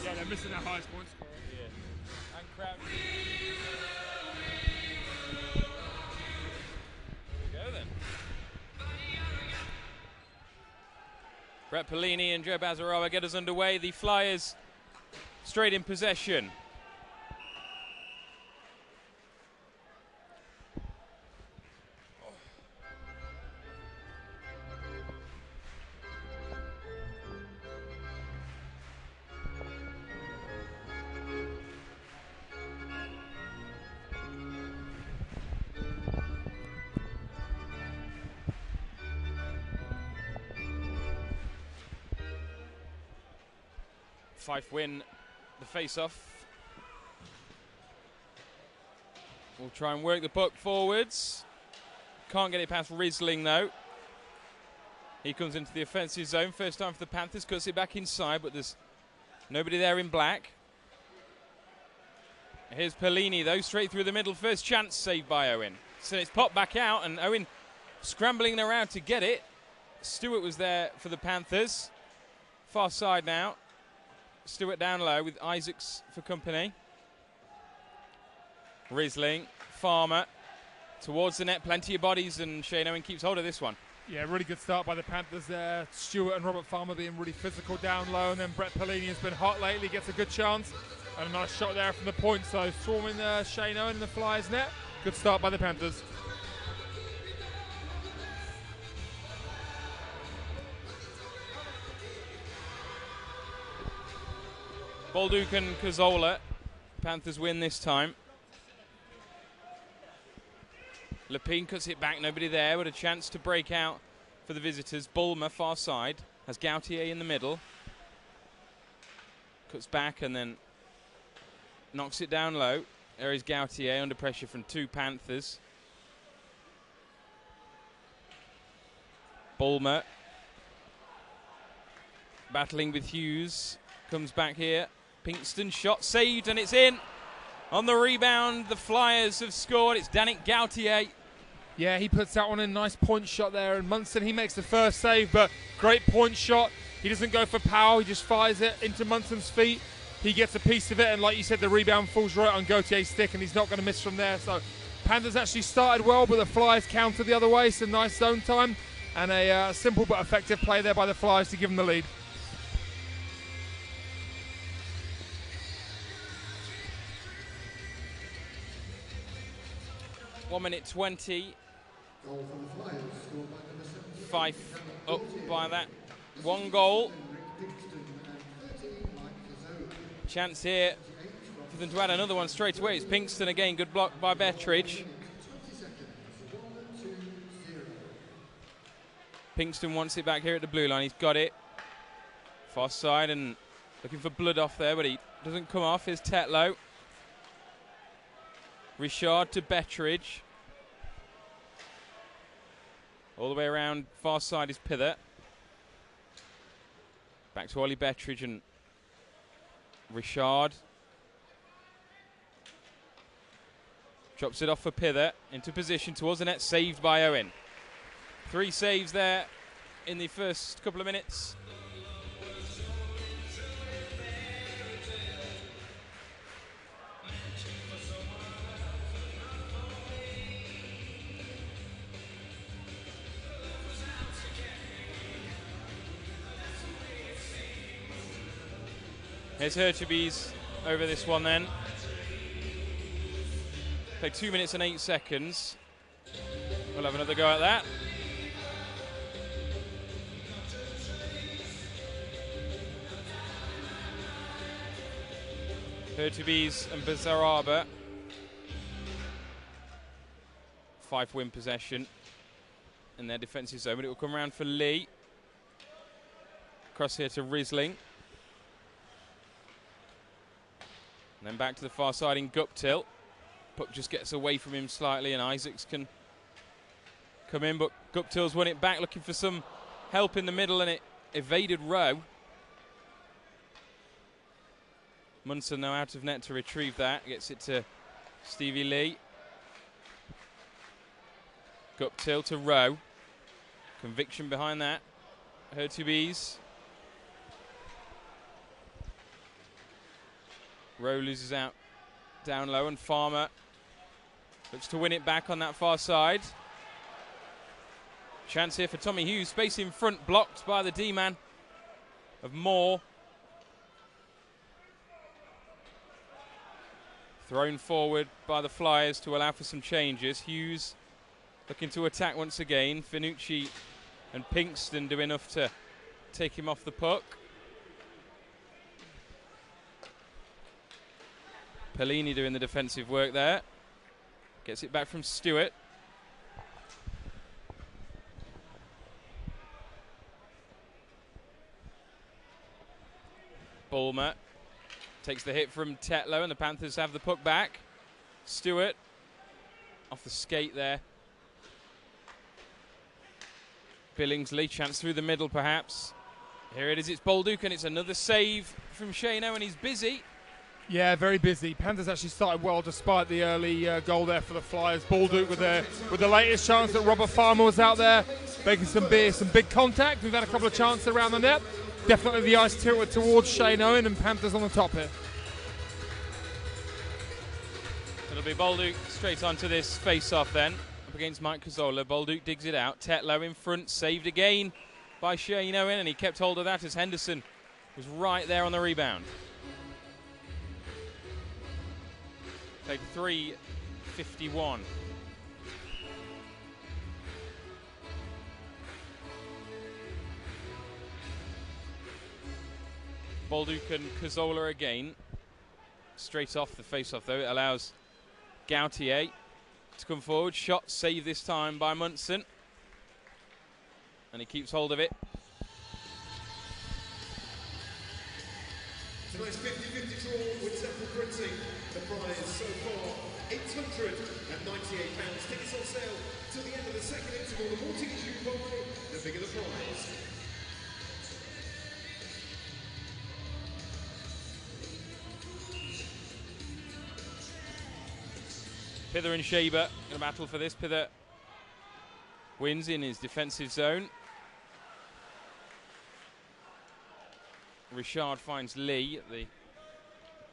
Yeah, they're missing their highest point scorer. Yeah. And Crouch. There we go then. Brett Pellini and Joe Bazaroa get us underway. The Flyers straight in possession. Fife win the face-off. We'll try and work the puck forwards. Can't get it past Riesling though. He comes into the offensive zone. First time for the Panthers. Cuts it back inside, but there's nobody there in black. Here's Pellini though, straight through the middle. First chance saved by Owen. So it's popped back out, and Owen scrambling around to get it. Stewart was there for the Panthers. Far side now. Stewart down low with Isaacs for company. Riesling, Farmer towards the net, plenty of bodies, and Shane Owen keeps hold of this one. Yeah, really good start by the Panthers there. Stewart and Robert Farmer being really physical down low, and then Brett Pellini has been hot lately, gets a good chance. And a nice shot there from the point, so swarming Shane Owen in the Flyers net. Good start by the Panthers. Bolduc and Cazzola. Panthers win this time. Lepine cuts it back, nobody there, but a chance to break out for the visitors. Bulmer far side, has Gautier in the middle. Cuts back and then knocks it down low. There is Gautier under pressure from two Panthers. Bulmer battling with Hughes, comes back here. Pinkston shot saved, and it's in. On the rebound, the Flyers have scored. It's Danik Gautier. Yeah, he puts that one in. Nice point shot there. And Munson, he makes the first save, but great point shot. He doesn't go for power. He just fires it into Munson's feet. He gets a piece of it, and like you said, the rebound falls right on Gautier's stick, and he's not going to miss from there. So Panthers actually started well, but the Flyers countered the other way. Some nice zone time, and a simple but effective play there by the Flyers to give them the lead. One minute 20. Fife up by that one goal. Chance here for them to add another one straight away. It's Pinkston again. Good block by Bettridge. Pinkston wants it back here at the blue line. He's got it. Far side and looking for blood off there, but he doesn't come off. Here's Tetlow. Richard to Bettridge. All the way around, far side is Pither. Back to Ollie Bettridge and Richard. Drops it off for Pither. Into position towards the net, saved by Owen. 3 saves there in the first couple of minutes. Here's Herchebys over this one then. Take 2 minutes and 8 seconds. We'll have another go at that. Herchebys and Bazaraba. Fife win possession in their defensive zone, but it will come around for Lee. Cross here to Riesling. And then back to the far side in Guptill. Puck just gets away from him slightly, and Isaacs can come in, but Guptill's won it back, looking for some help in the middle, and it evaded Rowe. Munson now out of net to retrieve that. Gets it to Stevie Lee. Guptill to Rowe. Conviction behind that. Hertubis. Rowe loses out down low, and Farmer looks to win it back on that far side. Chance here for Tommy Hughes. Space in front, blocked by the D-man of Moore. Thrown forward by the Flyers to allow for some changes. Hughes looking to attack once again. Finucci and Pinkston do enough to take him off the puck. Pellini doing the defensive work there. Gets it back from Stewart. Bulmer takes the hit from Tetlow, and the Panthers have the puck back. Stewart off the skate there. Billingsley, chance through the middle perhaps. Here it is, it's Bolduc, and it's another save from Shane Owen. He's busy. Yeah, very busy. Panthers actually started well despite the early goal there for the Flyers. Bolduc with the latest chance that Robert Farmer was out there making some big contact. We've had a couple of chances around the net. Definitely the ice tilted towards Shane Owen, and Panthers on the top here. It'll be Bolduc straight onto this face-off then. Up against Mike Cazzola. Bolduc digs it out. Tetlow in front, saved again by Shane Owen, and he kept hold of that as Henderson was right there on the rebound. Played 3:51. Bolduc and Cazzola again. Straight off the face-off though, it allows Gautier to come forward. Shot saved this time by Munson. And he keeps hold of it. Tonight's 50-50 draw with Temple Printing. The prize so far, £898. Tickets on sale till the end of the second interval. The more tickets you buy, the bigger the prize. Pither and Shaber going to battle for this. Pither wins in his defensive zone. Richard finds Lee at the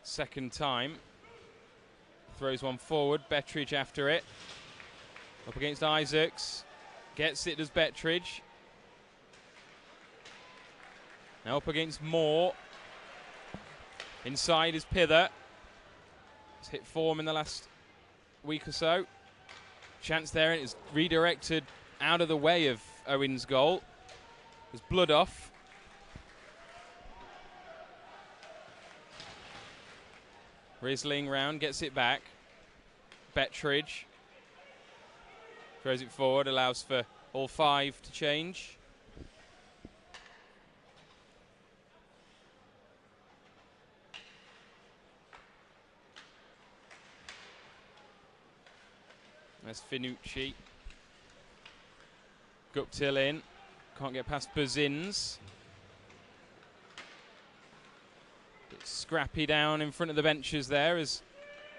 second time. Throws one forward. Bettridge after it. Up against Isaacs. Gets it, does Bettridge. Now up against Moore. Inside is Pither. He's hit form in the last week or so. Chance there, and it's redirected out of the way of Owen's goal. There's blood off. Riesling round, gets it back. Bettridge throws it forward, allows for all five to change. There's Finucci. Guptill in. Can't get past Bazins. Bit scrappy down in front of the benches there as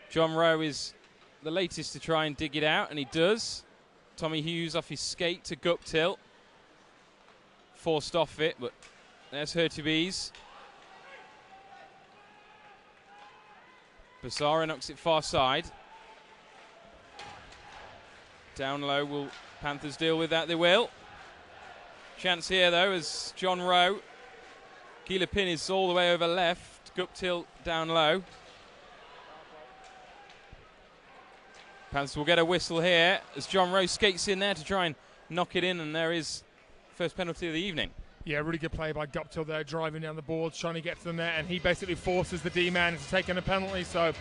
John Rowe is the latest to try and dig it out, and he does. Tommy Hughes off his skate to Guptill. Forced off it, but there's Hertubis. Basara knocks it far side. Down low, will Panthers deal with that? They will. Chance here though as John Rowe. Keeler Pin is all the way over left. Guptill down low. Panthers will get a whistle here as John Rowe skates in there to try and knock it in, and there is first penalty of the evening. Yeah, really good play by Guptill there, driving down the boards, trying to get to the net, and he basically forces the D-man into taking a penalty, so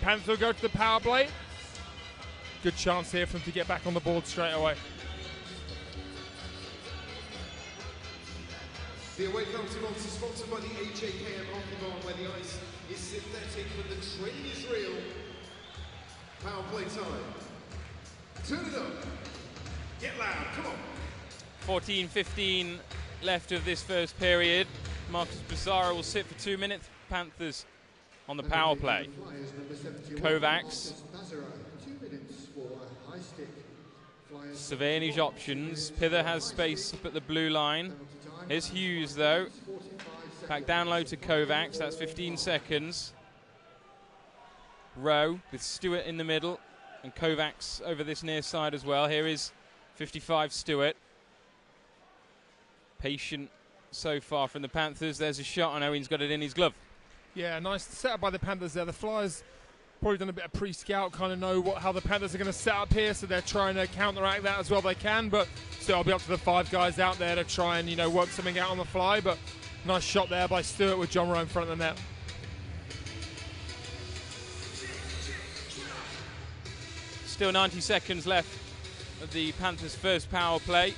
Panthers will go to the power play. Good chance here for them to get back on the board straight away. The away penalty box is sponsored by the HAKM Hockey Barn, where the ice is synthetic but the training is real. Power play time. Turn it up. Get loud, come on. 14-15 left of this first period. Marcus Bizarro will sit for 2 minutes. Panthers on the power play. Kovacs. Surveying his options. Pither has space up at the blue line. Here's Hughes, though. Back down low to Kovacs. That's 15 seconds. Rowe with Stewart in the middle. And Kovacs over this near side as well. Here is 55 Stewart. Patient so far from the Panthers. There's a shot, and Owen's got it in his glove. Yeah, nice setup by the Panthers there. The Flyers probably done a bit of pre-scout, kind of know how the Panthers are going to set up here, so they're trying to counteract that as well they can. But still, it'll be up to the 5 guys out there to try and, you know, work something out on the fly. But nice shot there by Stewart with John Rowe in front of the net. Still 90 seconds left of the Panthers' first power play.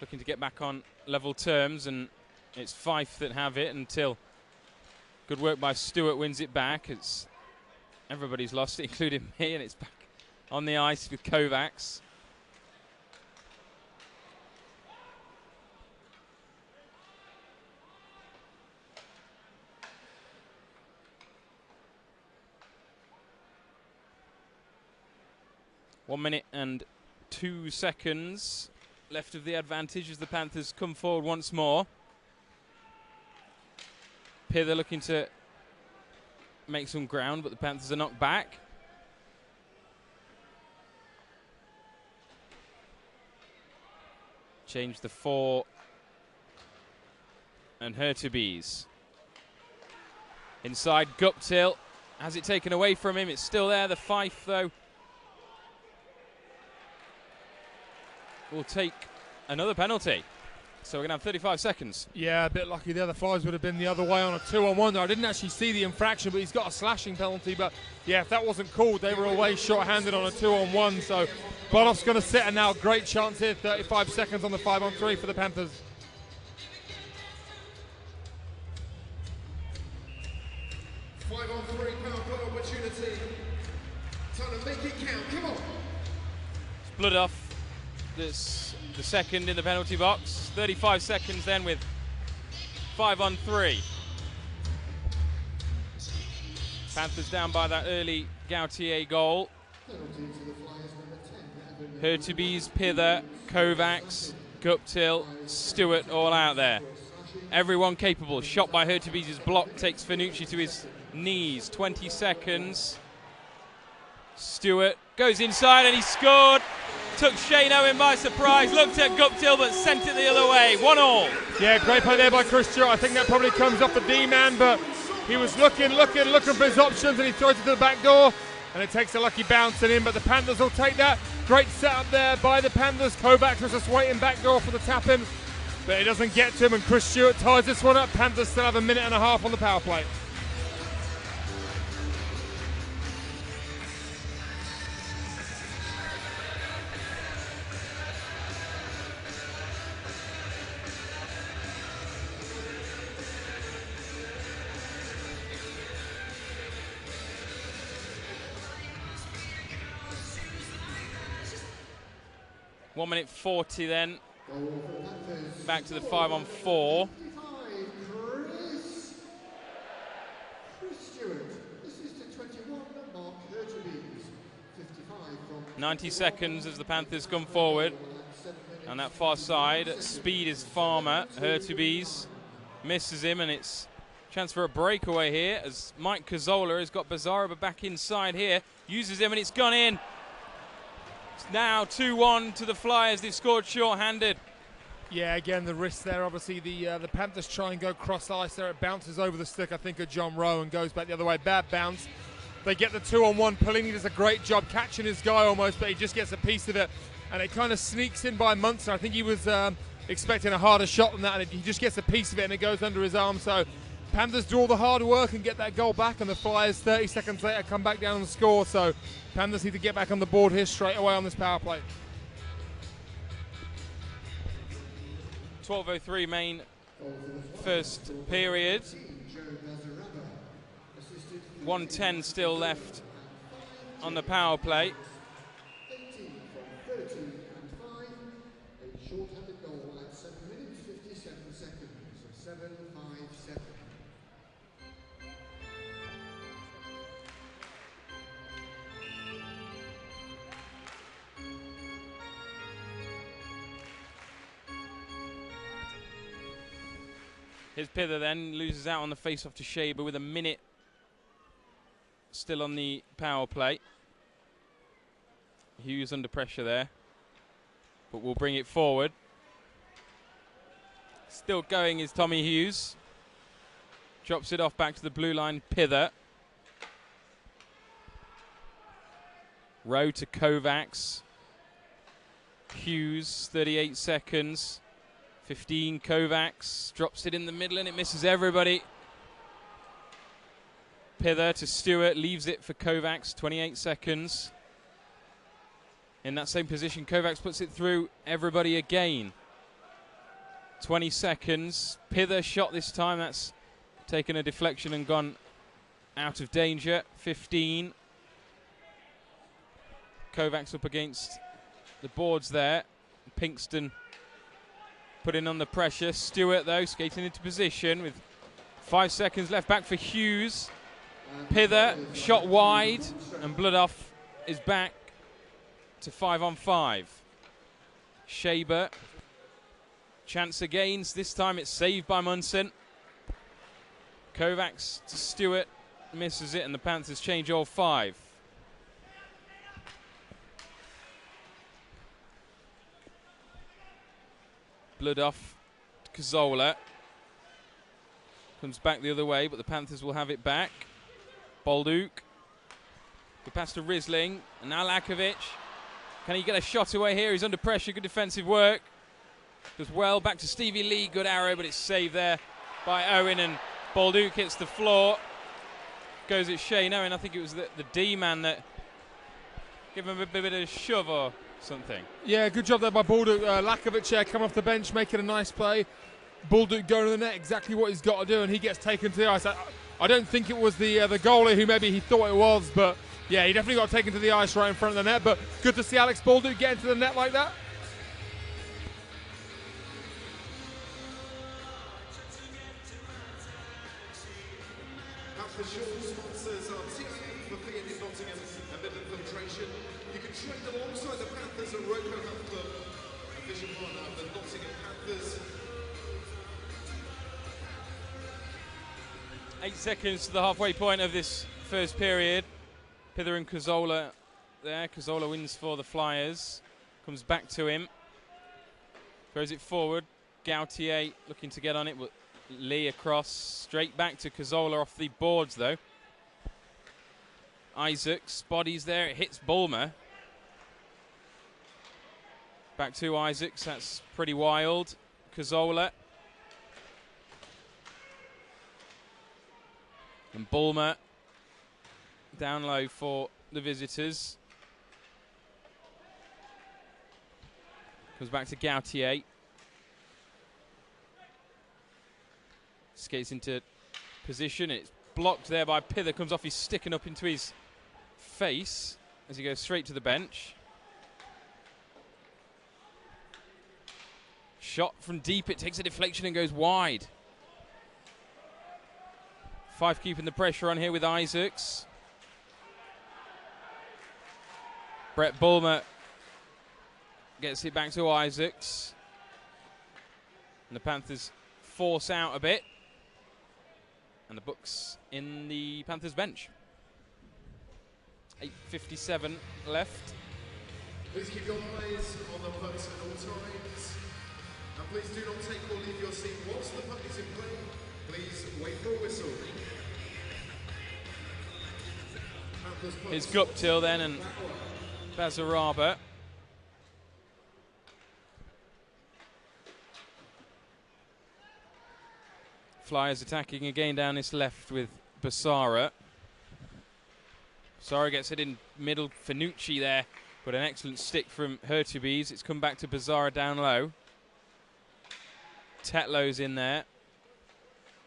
Looking to get back on level terms, and it's Fife that have it until good work by Stewart wins it back. It's everybody's lost it, including me, and it's back on the ice with Kovacs. One minute and 2 seconds left of the advantage as the Panthers come forward once more. Pither looking to make some ground, but the Panthers are knocked back. Change the 4. And Hurtubise. Inside, Guptill has it taken away from him. It's still there. The Fife, though, will take another penalty. So we're going to have 35 seconds. Yeah, a bit lucky there. The Flyers would have been the other way on a 2-on-1. I didn't actually see the infraction, but he's got a slashing penalty. But yeah, if that wasn't called, they were away short-handed on a 2-on-1. So Bonoff's going to sit, and now great chance here. 35 seconds on the 5-on-3 for the Panthers. Power play opportunity. Time to make it count. Come on. It's blood off. That's the second in the penalty box. 35 seconds then with 5-on-3. Panthers down by that early Gautier goal. Hurtubise, Pither, Kovacs, Guptill, Stewart all out there. Everyone capable. Shot by Hurtubise's block takes Fanucci to his knees. 20 seconds. Stewart goes inside and he scored. Took Shane Owen by surprise, looked at Guptill but sent it the other way. 1-1. Yeah, great play there by Chris Stewart. I think that probably comes off the D-man, but he was looking for his options, and he throws it to the back door, and it takes a lucky bounce in, but the Panthers will take that. Great setup there by the Panthers. Kovacs was just waiting back door for the tap-in, but it doesn't get to him, and Chris Stewart ties this one up. Panthers still have a minute and a half on the power play. One minute 40 then. Back to the 5-on-4. 90 seconds as the Panthers come forward. On that far side, speed is Farmer. Hurtubise misses him, and it's a chance for a breakaway here as Mike Cazzola has got Bazaraba back inside here. Uses him, and it's gone in. It's now 2-1 to the Flyers. They've scored short-handed. Yeah, again, the risk there. Obviously, the Panthers try and go cross ice there. It bounces over the stick, I think, of John Rowe and goes back the other way. Bad bounce. They get the 2-on-1. Pelini does a great job catching his guy almost, but he just gets a piece of it. And it kind of sneaks in by Munster. I think he was expecting a harder shot than that, and he just gets a piece of it, and it goes under his arm. So Panthers do all the hard work and get that goal back, and the Flyers 30 seconds later come back down and score. So Panthers need to get back on the board here straight away on this power play. 12:03 main first period. 1:10 still left on the power play. Here's Pither then, loses out on the face-off to Shaber with a minute still on the power play. Hughes under pressure there, but we'll bring it forward. Still going is Tommy Hughes. Drops it off back to the blue line, Pither. Rowe to Kovacs. Hughes, 38 seconds. 15, Kovacs. Drops it in the middle and it misses everybody. Pither to Stewart, leaves it for Kovacs, 28 seconds. In that same position, Kovacs puts it through everybody again. 20 seconds. Pither shot this time, that's taken a deflection and gone out of danger. 15. Kovacs up against the boards there. Pinkston putting on the pressure. Stewart, though, skating into position with 5 seconds left. Back for Hughes. Pither, shot wide, and Bloodoff is back to 5-on-5. Shaber, chance again. This time it's saved by Munson. Kovacs to Stewart, misses it, and the Panthers change all 5. Bloodoff to Cazzola. Comes back the other way, but the Panthers will have it back. Bolduc. Good pass to Risling. And now Lakovic. Can he get a shot away here? He's under pressure. Good defensive work. Does well. Back to Stevie Lee. Good arrow, but it's saved there by Owen. And Bolduc hits the floor. Goes at Shane Owen. I think it was the D-man that gave him a bit of a shove or something. Yeah, good job there by Baldock. Lakovic coming off the bench, making a nice play. Baldock going to the net, exactly what he's got to do, and he gets taken to the ice. I don't think it was the goalie who maybe he thought it was, but yeah, he definitely got taken to the ice right in front of the net. But good to see Alex Baldock get into the net like that. For sure, sponsors are TIA for being in Nottingham and Midland Filtration. You can trade alongside the Panthers and Roco Health Club, official partner of the Nottingham Panthers. 8 seconds to the halfway point of this first period. Pither and Cazzola there. Cazzola wins for the Flyers. Comes back to him. Throws it forward. Gautier looking to get on it, but Lee across, straight back to Cazzola off the boards though. Isaacs, bodies there, it hits Bulmer. Back to Isaacs, that's pretty wild. Cazzola. And Bulmer down low for the visitors. Comes back to Gautier. Skates into position. It's blocked there by Pither. Comes off his stick and up into his face as he goes straight to the bench. Shot from deep. It takes a deflection and goes wide. Fife keeping the pressure on here with Isaacs. Brett Bulmer gets it back to Isaacs. And the Panthers force out a bit. And the Bucks in the Panthers bench. 8:57 left. Please keep your eyes on the pucks at all times. And please do not take or leave your seat whilst the puck is in play. Please wait for a whistle. Here's Guptill then and Bazaraba. Flyers attacking again down this left with Basara. Basara gets it in middle. Finucci there, but an excellent stick from Hurtubise. It's come back to Basara down low. Tetlow's in there.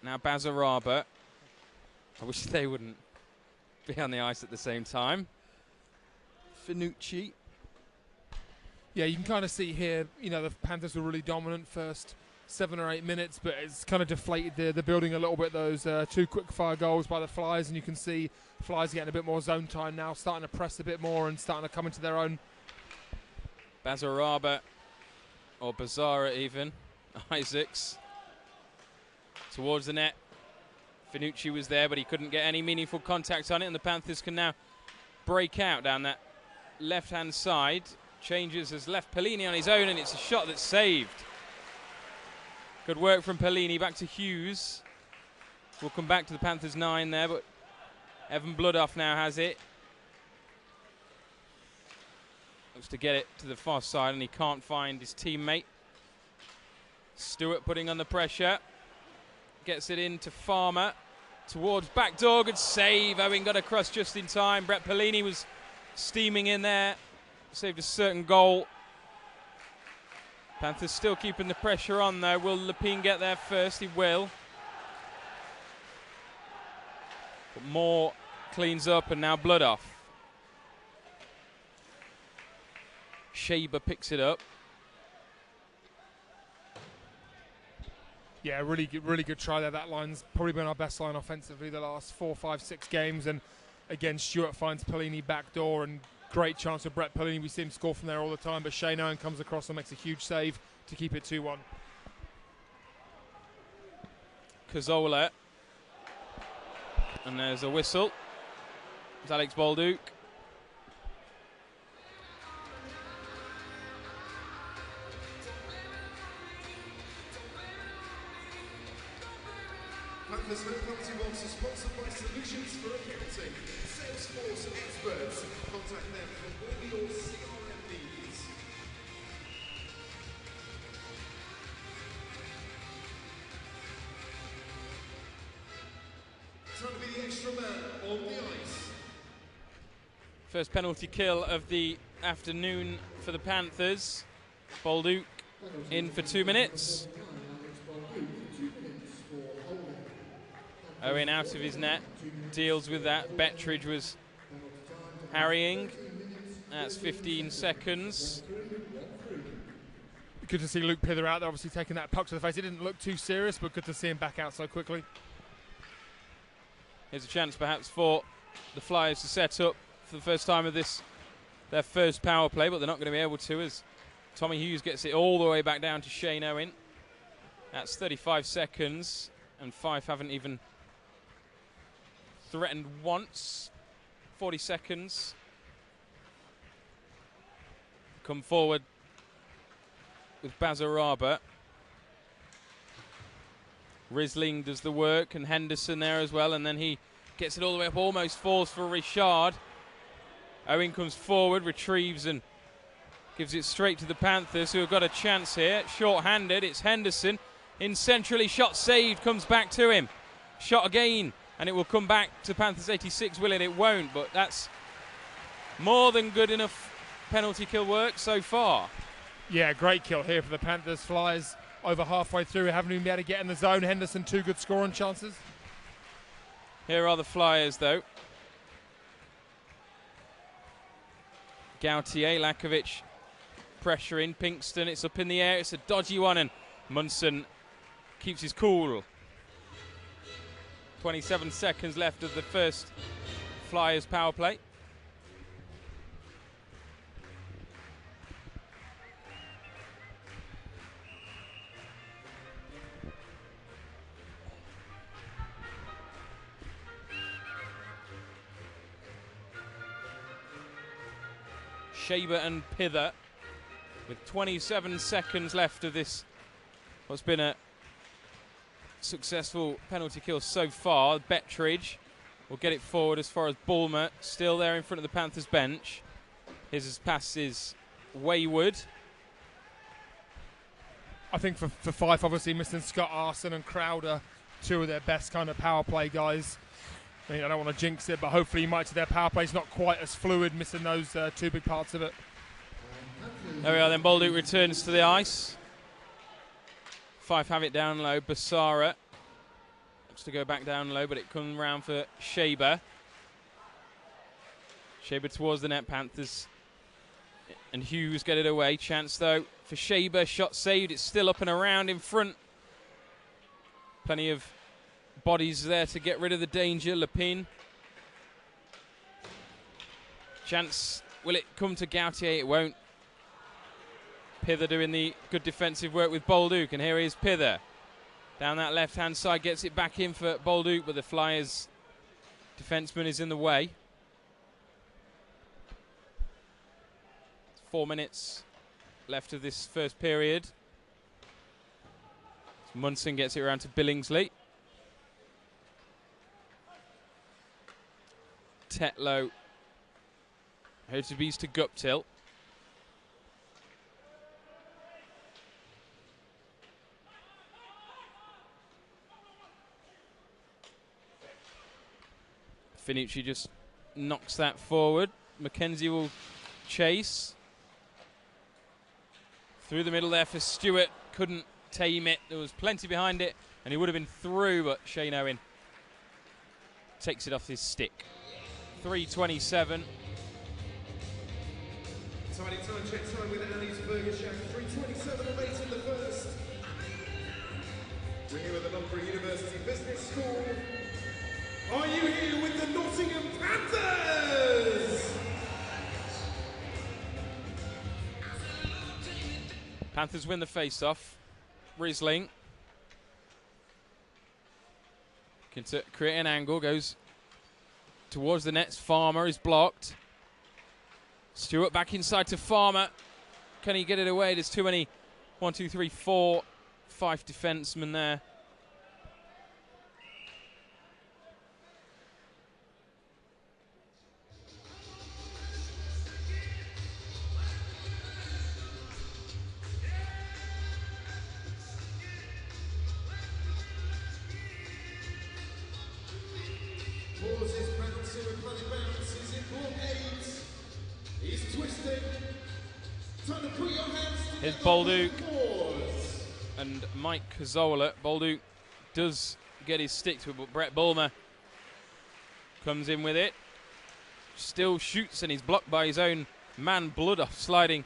Now Bazaraba. I wish they wouldn't be on the ice at the same time. Finucci. Yeah, you can kind of see here, you know, the Panthers were really dominant first 7 or 8 minutes, but it's kind of deflated the building a little bit. Those 2 quick fire goals by the Flyers, and you can see Flyers getting a bit more zone time now, starting to press a bit more and starting to come into their own. Bazaraba, or Bazara even, Isaacs. towards the net. Finucci was there, but he couldn't get any meaningful contact on it, and the Panthers can now break out down that left-hand side. Changes has left Pellini on his own, and it's a shot that's saved. Good work from Pellini. Back to Hughes. We'll come back to the Panthers 9 there, but Evan Bloodoff now has it. Looks to get it to the far side, and he can't find his teammate. Stewart putting on the pressure. Gets it into Farmer. Towards backdoor, good save. Owen got across just in time. Brett Pellini was steaming in there. Saved a certain goal. Panthers still keeping the pressure on though. Will Lepine get there first? He will. But Moore cleans up, and now Bloodoff. Shaber picks it up. Yeah, really good try there. That line's probably been our best line offensively the last 4, 5, 6 games. And again, Stewart finds Pellini backdoor, and great chance for Brett Pellini. We see him score from there all the time, but Shane Owen comes across and makes a huge save to keep it 2-1. Cazzola. And there's a whistle. It's Alex Bolduc. Panthers No Penalty Box is sponsored by Solutions for Accounting. Salesforce experts. Contact them for all your CRM needs. Time to be the extra man on the ice. First penalty kill of the afternoon for the Panthers. Bolduc in for 2 minutes. Owen out of his net, deals with that. Bettridge was harrying. That's 15 seconds. Good to see Luke Pither out there, obviously taking that puck to the face. It didn't look too serious, but good to see him back out so quickly. Here's a chance perhaps for the Flyers to set up for the first time of this, their first power play, but they're not going to be able to, as Tommy Hughes gets it all the way back down to Shane Owen. That's 35 seconds, and Fife haven't even threatened once. 40 seconds. Come forward with Bazaraba. Risling does the work, and Henderson there as well, and then he gets it all the way up, almost falls for Richard. Owen comes forward, retrieves and gives it straight to the Panthers, who have got a chance here. Short-handed, it's Henderson. In centrally, shot saved, comes back to him. Shot again, and it will come back to Panthers 86, will it? It won't, but that's more than good enough penalty kill work so far. Yeah, great kill here for the Panthers. Flyers over halfway through, haven't even been able to get in the zone. Henderson, 2 good scoring chances. Here are the Flyers, though. Gautier, Lakovic pressuring Pinkston. It's up in the air. It's a dodgy one, and Munson keeps his cool. 27 seconds left of the first Flyers power play. Shaber and Pither with 27 seconds left of this, what's been a successful penalty kill so far. Bettridge will get it forward as far as Bulmer, still there in front of the Panthers bench. His pass is wayward. I think for Fife, obviously missing Scott Arson and Crowder, 2 of their best kind of power play guys. I mean, I don't want to jinx it, but hopefully you might see their power play's not quite as fluid, missing those 2 big parts of it. There we are then, Bolduc returns to the ice. Fife have it down low. Basara looks to go back down low, but it comes round for Shaber. Shaber towards the net, Panthers. And Hughes get it away. Chance though for Shaber, shot saved. It's still up and around in front. Plenty of bodies there to get rid of the danger. Lepine. Chance, will it come to Gautier? It won't. Pither doing the good defensive work with Bolduc, and here is Pither. Down that left-hand side, gets it back in for Bolduc, but the Flyers defenseman is in the way. 4 minutes left of this first period. Munson gets it around to Billingsley. Tetlow. Hertubis to Guptill. Finucci just knocks that forward. McKenzie will chase. Through the middle there for Stewart. Couldn't tame it. There was plenty behind it, and he would have been through, but Shane Owen takes it off his stick. 3:27. Tidy time check time with Annie's Burger Shack. 3:27 and 8 in the first. We're here at the Loughborough University Business School. Are you here with the Nottingham Panthers? Panthers win the face-off. Riesling can create an angle, goes towards the nets. Farmer is blocked. Stewart back inside to Farmer. Can he get it away? There's too many 1, 2, 3, 4, 5 defensemen there. Pauses, penalty, replenish bounce. He's in ball 8. He's twisting. Time to put your hands together. Here's Bolduc and Mike Cazzola. Bolduc does get his stick to it, but Brett Bulmer comes in with it. Still shoots, and he's blocked by his own man. Bloodoff sliding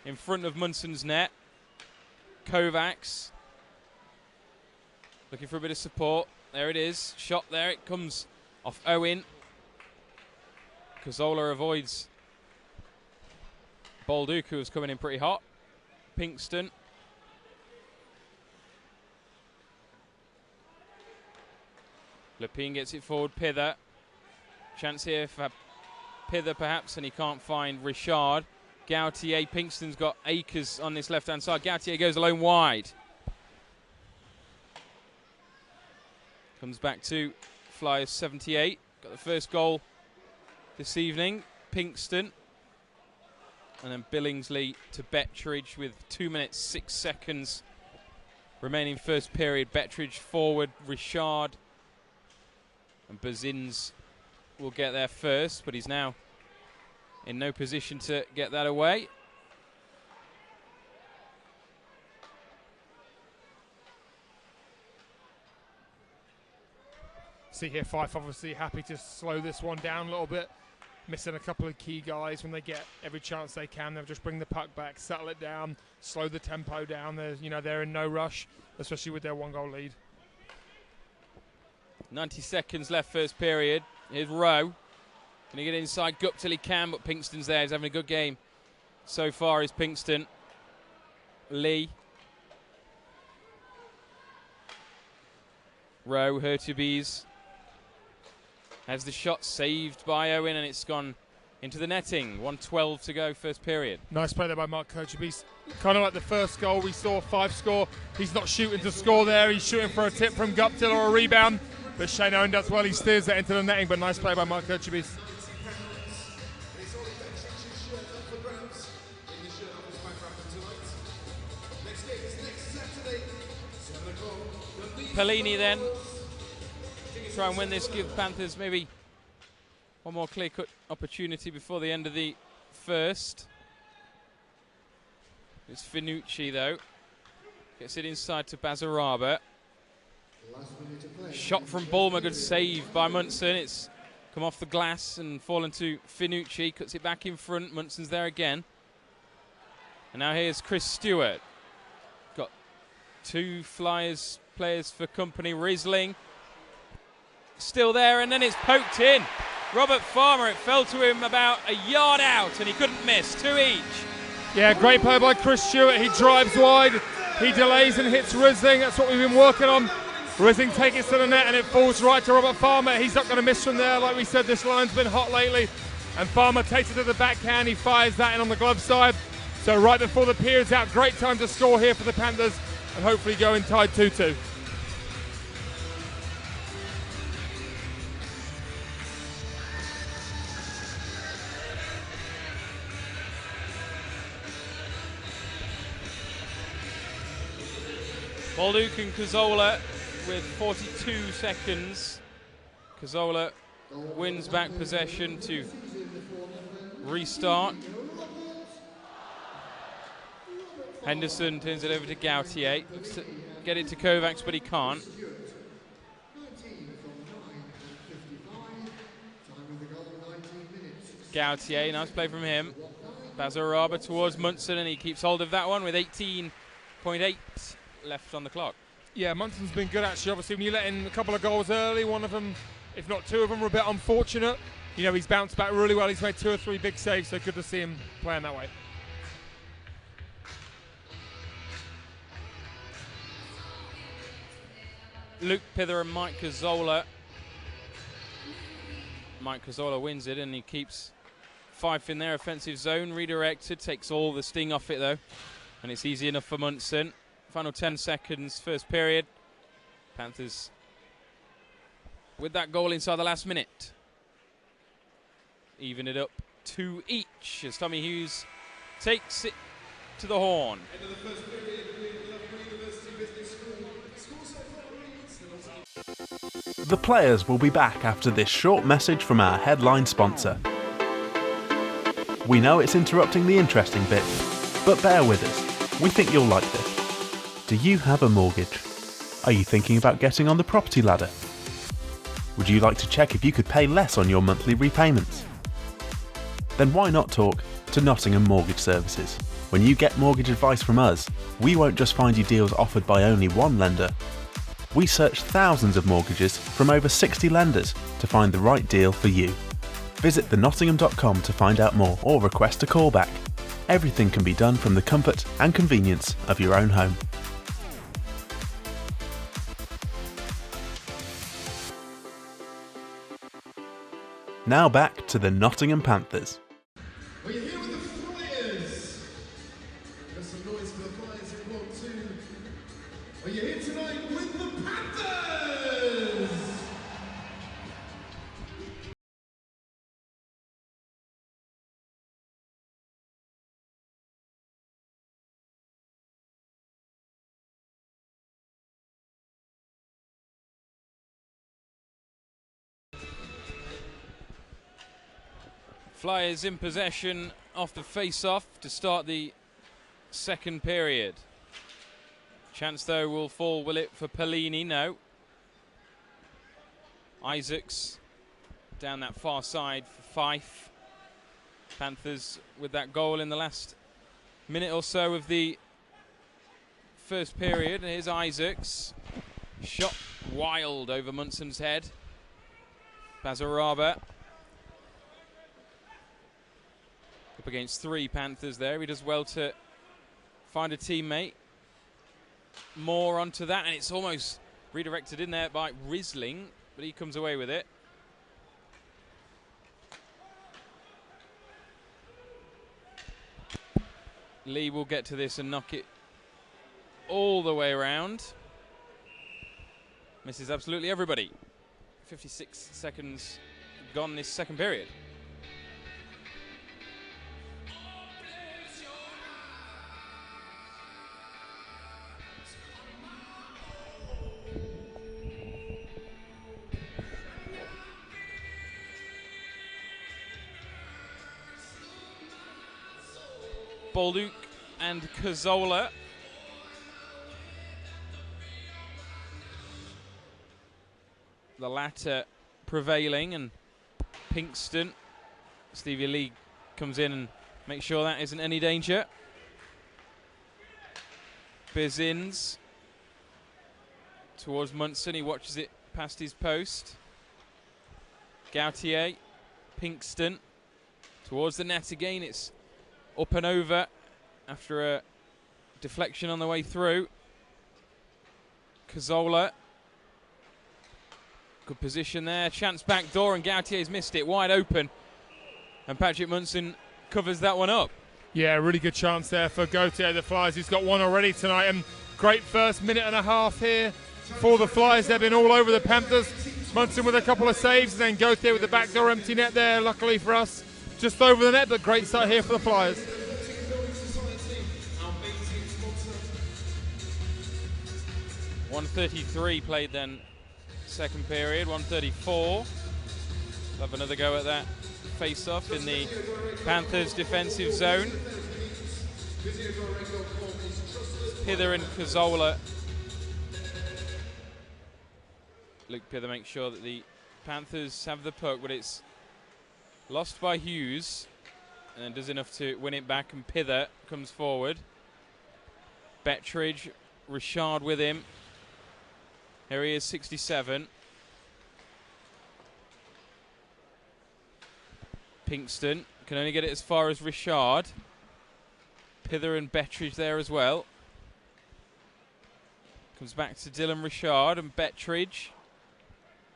in front of Munson's net. Kovacs looking for a bit of support. There it is. Shot there. It comes off Owen. Cazzola avoids Bolduc, who was coming in pretty hot. Pinkston. Lepine gets it forward. Pither. Chance here for Pither perhaps, and he can't find Richard. Gautier. Pinkston's got Akers on this left-hand side. Gautier goes alone wide. Comes back to Flyers 78. Got the first goal this evening. Pinkston. And then Billingsley to Bettridge with 2 minutes, 6 seconds remaining first period. Bettridge forward. Richard and Bazins will get there first, but he's now in no position to get that away. See here, Fife obviously happy to slow this one down a little bit. Missing a couple of key guys when they get every chance they can. They'll just bring the puck back, settle it down, slow the tempo down. They're in no rush, especially with their 1-goal lead. 90 seconds left first period. Here's Rowe. Can he get inside? Guptill he can, but Pinkston's there. He's having a good game so far. Is Pinkston. Lee. Rowe, Hertubis. Has the shot saved by Owen, and it's gone into the netting. 1:12 to go, first period. Nice play there by Mark Hertubis. Kind of like the first goal we saw, Fife score. He's not shooting to score there. He's shooting for a tip from Guptill or a rebound. But Shane Owen does well. He steers that into the netting, but nice play by Mark Hertubis. Pellini then. Try and win this, give Panthers maybe one more clear-cut opportunity before the end of the first. It's Finucci though. Gets it inside to Bazaraba. Shot from Bulmer, good save by Munson. It's come off the glass and fallen to Finucci. Cuts it back in front. Munson's there again. And now here's Chris Stewart. Got 2 Flyers players for company. Riesling still there, and then it's poked in. Robert Farmer, it fell to him about a yard out, and he couldn't miss. 2 each. Yeah, great play by Chris Stewart. He drives wide, He delays and hits Risling. That's what we've been working on. Risling takes it to the net and it falls right to Robert Farmer. He's not going to miss from there. Like we said, this line's been hot lately. And Farmer takes it to the backhand. He fires that in on the glove side. So right before the period's out, great time to score here for the Panthers and hopefully go in tied 2-2. Bolduc and Cazzola with 42 seconds. Cazzola wins back possession to restart. Henderson turns it over to Gautier. Looks to get it to Kovacs, but he can't. Gautier, nice play from him. Bazaraba towards Munson, and he keeps hold of that one with 18.8 left on the clock. Yeah, Munson's been good actually. Obviously, when you let in a couple of goals early, one of them, if not two of them, were a bit unfortunate. You know, he's bounced back really well. He's made 2 or 3 big saves, so good to see him playing that way. Luke Pither and Mike Cazzola. Mike Cazzola wins it, and he keeps Fife in their offensive zone. Redirected, takes all the sting off it though, and it's easy enough for Munson. Final 10 seconds, first period. Panthers with that goal inside the last minute. Even it up 2 each as Tommy Hughes takes it to the horn. End of the first period with Loughborough University Business School. Score so far reads The players will be back after this short message from our headline sponsor. We know it's interrupting the interesting bit, but bear with us. We think you'll like this. Do you have a mortgage? Are you thinking about getting on the property ladder? Would you like to check if you could pay less on your monthly repayments? Then why not talk to Nottingham Mortgage Services? When you get mortgage advice from us, we won't just find you deals offered by only one lender. We search thousands of mortgages from over 60 lenders to find the right deal for you. Visit thenottingham.com to find out more or request a callback. Everything can be done from the comfort and convenience of your own home. Now back to the Nottingham Panthers. Well, you're here with the Flyers. There's some noise for the Flyers in World 2. Well, you're here tonight with the Panthers. Flyers in possession off the face-off to start the second period. Chance though will fall, will it, for Pellini? No. Isaacs down that far side for Fife. Panthers with that goal in the last minute or so of the first period. And here's Isaacs. Shot wild over Munson's head. Bazaraba. Up against 3 Panthers there. He does well to find a teammate. More onto that, and it's almost redirected in there by Risling, but he comes away with it. Lee will get to this and knock it all the way around. Misses absolutely everybody. 56 seconds gone this second period. Bolduc and Cazzola. The latter prevailing, and Pinkston. Stevie Lee comes in and makes sure that isn't any danger. Bizins towards Munson. He watches it past his post. Gautier, Pinkston towards the net again. It's up and over after a Deflection on the way through. Cazzola. Good position there. Chance back door, and Gautier's missed it. Wide open. And Patrick Munson covers that one up. Yeah, really good chance there for Gautier, the Flyers. He's got one already tonight. And great first minute and a half here for the Flyers. They've been all over the Panthers. Munson with a couple of saves, and then Gautier with the backdoor empty net there, luckily for us. Just over the net, but great start here for the Flyers. 1:33 played then, second period, 1:34. Have another go at that face-off in the Panthers' defensive zone. Pither and Cazzola. Luke Pither makes sure that the Panthers have the puck, but it's lost by Hughes, and then does enough to win it back, and Pither comes forward. Bettridge, Richard with him. Here he is, 67. Pinkston can only get it as far as Richard. Pither and Bettridge there as well. Comes back to Dylan Richard and Bettridge.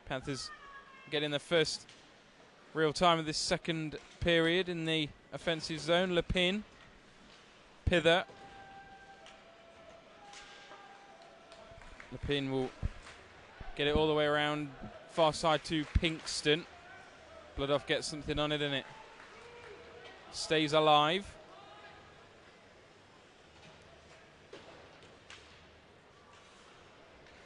Panthers getting the first real time of this second period in the offensive zone. Lepin. Pither. Lepin will get it all the way around far side to Pinkston. Bloodoff gets something on it, and it stays alive.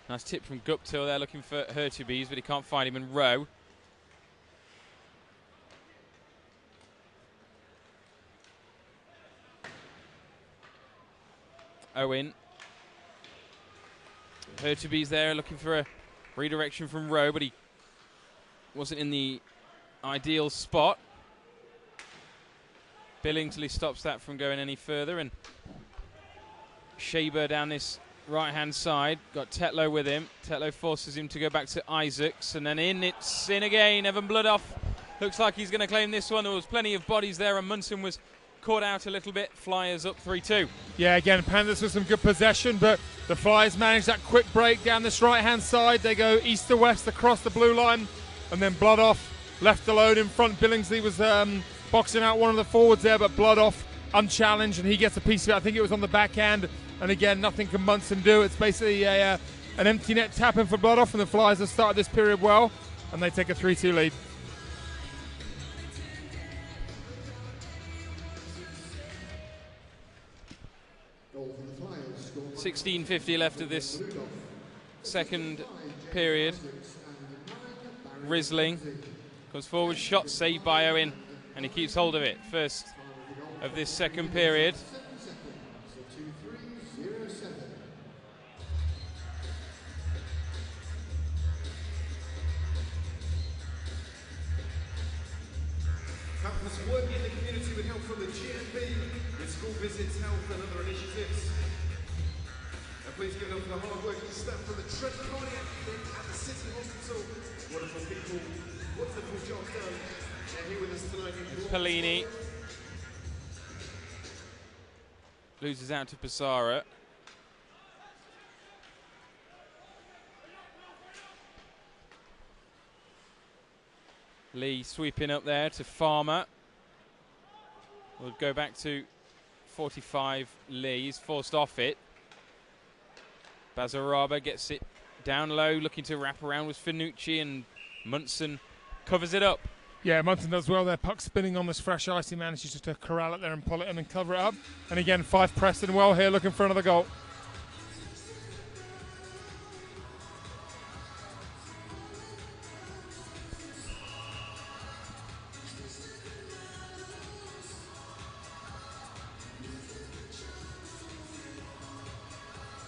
Nice tip from Guptill there, looking for Hurtubise, but he can't find him in row. Owen. Hurtubise there, looking for a redirection from row, but he wasn't in the ideal spot. Billingsley stops that from going any further, and Shaber down this right-hand side. Got Tetlow with him. Tetlow forces him to go back to Isaacs, and then it's in again. Evan Bloodoff looks like he's going to claim this one. There was plenty of bodies there, and Munson was caught out a little bit. Flyers up 3-2. Yeah, again, Panthers with some good possession, but the Flyers manage that quick break down this right-hand side. They go east to west across the blue line, and then Bloodoff left alone in front. Billingsley was boxing out one of the forwards there, but Bloodoff unchallenged, and he gets a piece of it. I think it was on the backhand, and again, nothing can Munson do. It's basically an empty net tapping for Bloodoff, and the Flyers have started this period well, and they take a 3-2 lead. $16:50 left of this second period. Risling comes forward, shot saved by Owen, and he keeps hold of it. First of this second period. Panthers working in the community with help from the GMB, with school visits, health and other initiatives. And please give it up for the hard-working staff from the Trent Cardiac Unit at the City Hospital. Wonderful people, wonderful job done. They're here with us tonight. Pellini loses out to Passara. Lee sweeping up there to Farmer. We'll go back to 45 Lee. He's forced off it. Bazaraba gets it down low, looking to wrap around with Finucci, and Munson covers it up. Yeah, Munson does well there. Puck spinning on this fresh ice. He manages to corral it there and pull it in and cover it up. And again, Fife Preston well here, looking for another goal.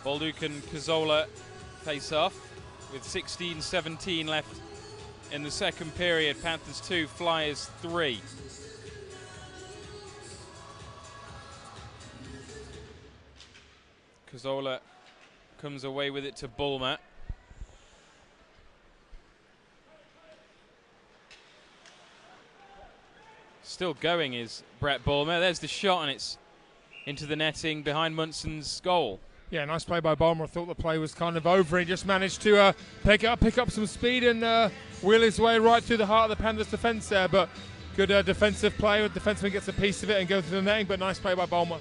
Balduc and Cazzola face off with 16:17 left in the second period. Panthers 2, Flyers 3. Cazzola comes away with it to Bulmer. Still going is Brett Bulmer. There's the shot, and it's into the netting behind Munson's goal. Yeah, nice play by Bulmer. I thought the play was kind of over. He just managed to pick up some speed and wheel his way right through the heart of the Panthers defence there. But good defensive play. The defenseman gets a piece of it and goes to the netting, but nice play by Bulmer.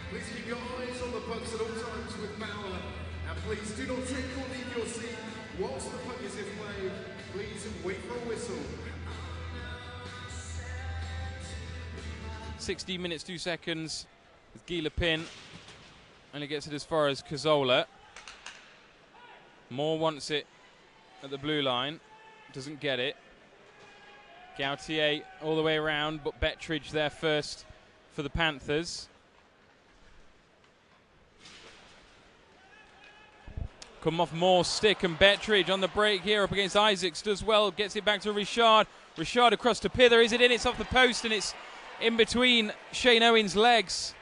Please keep your eyes on the pucks at all times with Bauer. And please do not take or leave your seat whilst the puck is in play. Please wait for a whistle. 60 minutes, 2 seconds with Guy Lepin. Only gets it as far as Cazzola. Moore wants it at the blue line. Doesn't get it. Gautier all the way around, but Bettridge there first for the Panthers. Come off Moore's stick, and Bettridge on the break here up against Isaacs does well. Gets it back to Richard. Richard across to Pither. Is it in? It's off the post, and it's in between Shane Owen's legs.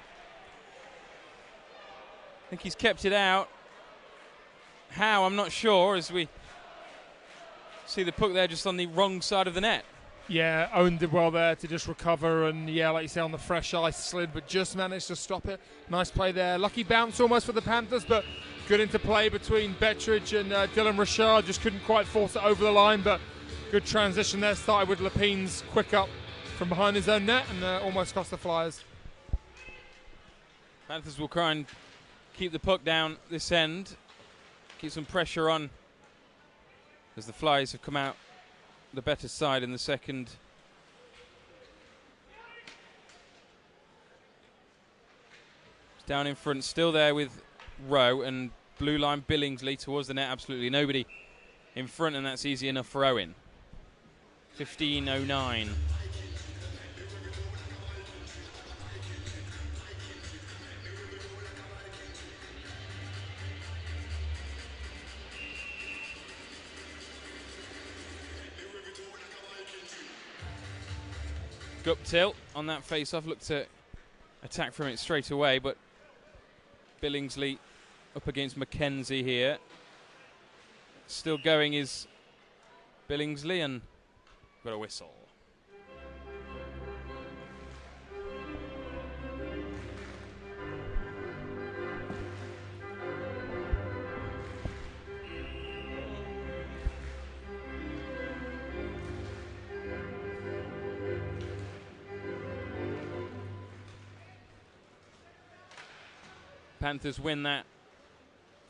I think he's kept it out. How? I'm not sure, as we see the puck there just on the wrong side of the net. Yeah, Owen did well there to just recover and, yeah, like you say, on the fresh ice slid, but just managed to stop it. Nice play there. Lucky bounce almost for the Panthers, but good interplay between Bettridge and Dylan Richard. Just couldn't quite force it over the line, but good transition there. Started with Lepin's quick up from behind his own net and almost cost the Flyers. Panthers will try and keep the puck down this end. Keep some pressure on as the Flyers have come out the better side in the second. It's down in front, still there with Rowe and blue line Billingsley towards the net. Absolutely nobody in front, and that's easy enough for Owen. 15:09. Guptill on that face-off, looked to attack from it straight away, but Billingsley up against McKenzie here. Still going is Billingsley, and got a whistle. Panthers win that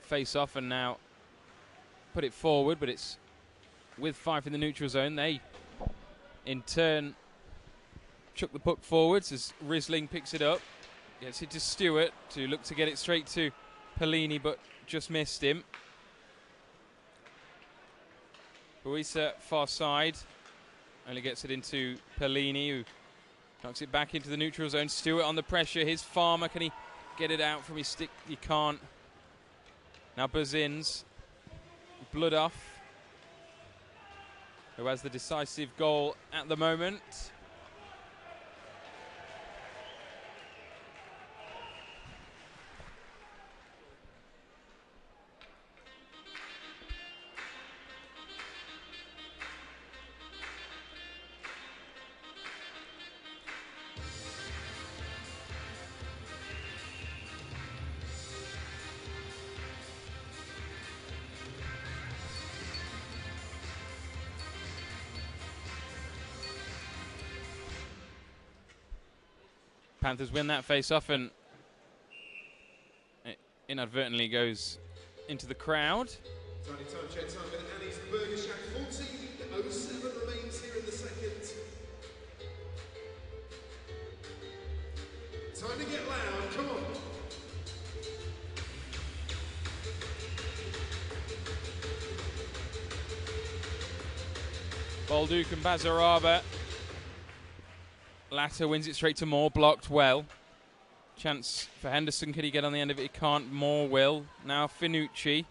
face-off and now put it forward, but it's with Fife in the neutral zone. They, in turn, chuck the puck forwards as Risling picks it up. Gets it to Stewart to look to get it straight to Pellini, but just missed him. Buisa far side, only gets it into Pellini, who knocks it back into the neutral zone. Stewart on the pressure. Here's Farmer. Can he get it out from his stick? He can't. Now Buzins, blood off, who has the decisive goal at the moment. Panthers win that face-off, and it inadvertently goes into the crowd. Tiny time check time with Annie's Burger Shack. 14:07 remains here in the second. Time to get loud, come on. Bolduc and Bazaraba. Latter wins it straight to Moore, blocked well. Chance for Henderson, could he get on the end of it? He can't, Moore will. Now Finucci.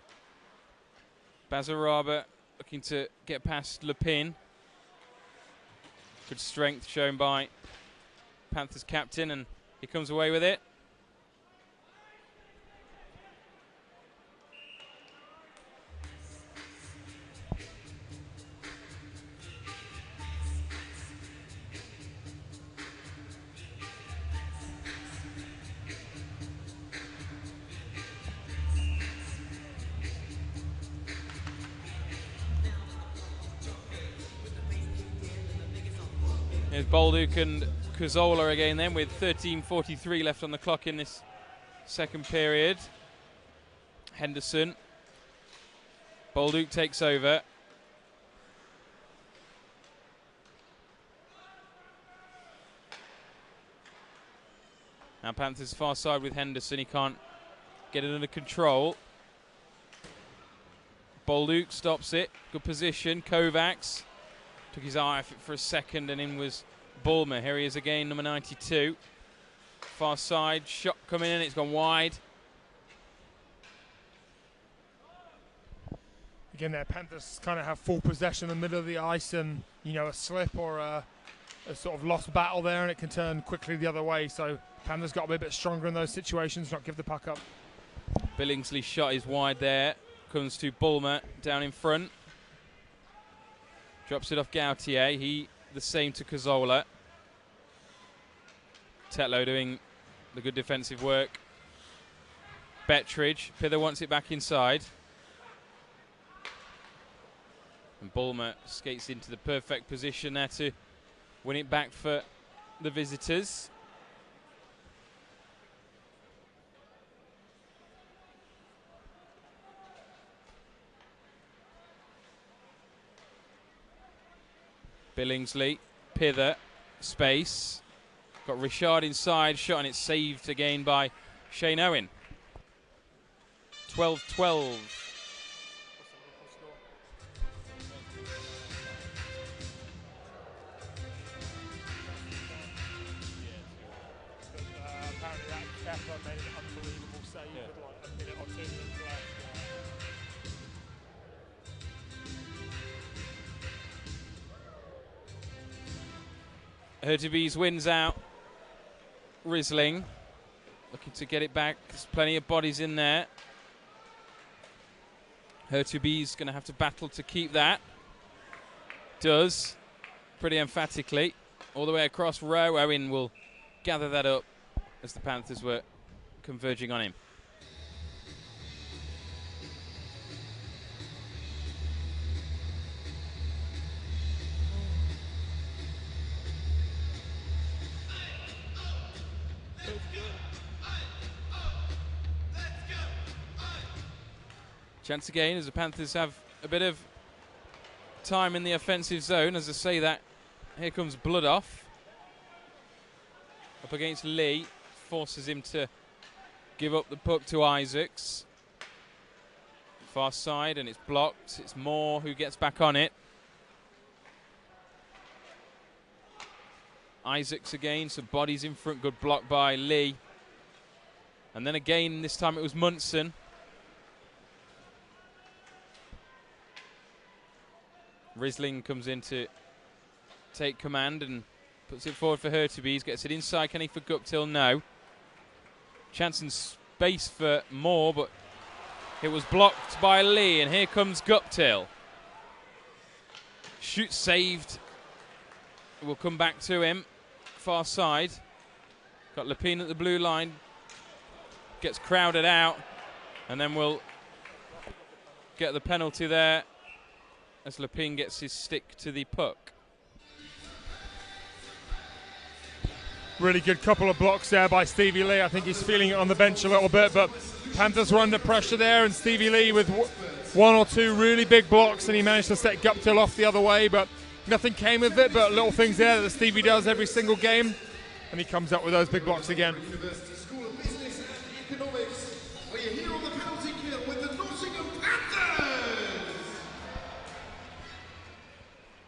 Bazaraba looking to get past Lepin. Good strength shown by Panthers captain, and he comes away with it. Here's Bolduc and Cazzola again then, with 13:43 left on the clock in this second period. Henderson. Bolduc takes over. Now Panthers far side with Henderson. He can't get it under control. Bolduc stops it. Good position. Kovacs took his eye off it for a second, and in was Bulmer. Here he is again, number 92. Far side, shot coming in, it's gone wide. Again, their Panthers kind of have full possession in the middle of the ice, and a slip or a sort of lost battle there, and it can turn quickly the other way. So Panthers got to be a bit stronger in those situations, not give the puck up. Billingsley's shot is wide there. Comes to Bulmer down in front. Drops it off Gautier. He the same to Cazzola. Tetlow doing the good defensive work. Bettridge. Pither wants it back inside. And Bulmer skates into the perfect position there to win it back for the visitors. Billingsley, Pither, space. Got Richard inside, shot, and it's saved again by Shane Owen. 12-12. Apparently that Kepler made an unbelievable save with like a minute or 2 minutes left. Hurtubise wins out. Risling looking to get it back. There's plenty of bodies in there. Hurtubise going to have to battle to keep that. Does. Pretty emphatically. All the way across row. Owen will gather that up as the Panthers were converging on him. Chance again as the Panthers have a bit of time in the offensive zone. As I say that, here comes Bloodoff. Up against Lee. Forces him to give up the puck to Isaacs. Far side, and it's blocked. It's Moore who gets back on it. Isaacs again, some bodies in front. Good block by Lee. And then again, this time it was Munson. Risling comes in to take command and puts it forward for Hurtubise. Gets it inside. Can he for Guptill? No. Chance and space for Moore, but it was blocked by Lee. And here comes Guptill. Shoot saved. We'll come back to him. Far side. Got Lepine at the blue line. Gets crowded out. And then we'll get the penalty there as Lepine gets his stick to the puck. Really good couple of blocks there by Stevie Lee. I think he's feeling it on the bench a little bit, but Panthers were under pressure there, and Stevie Lee with one or two really big blocks, and he managed to set Guptill off the other way, but nothing came of it. But little things there that Stevie does every single game, and he comes up with those big blocks again. University School of Business and Economics. Are you here on the penalty kill with the Nottingham Panthers?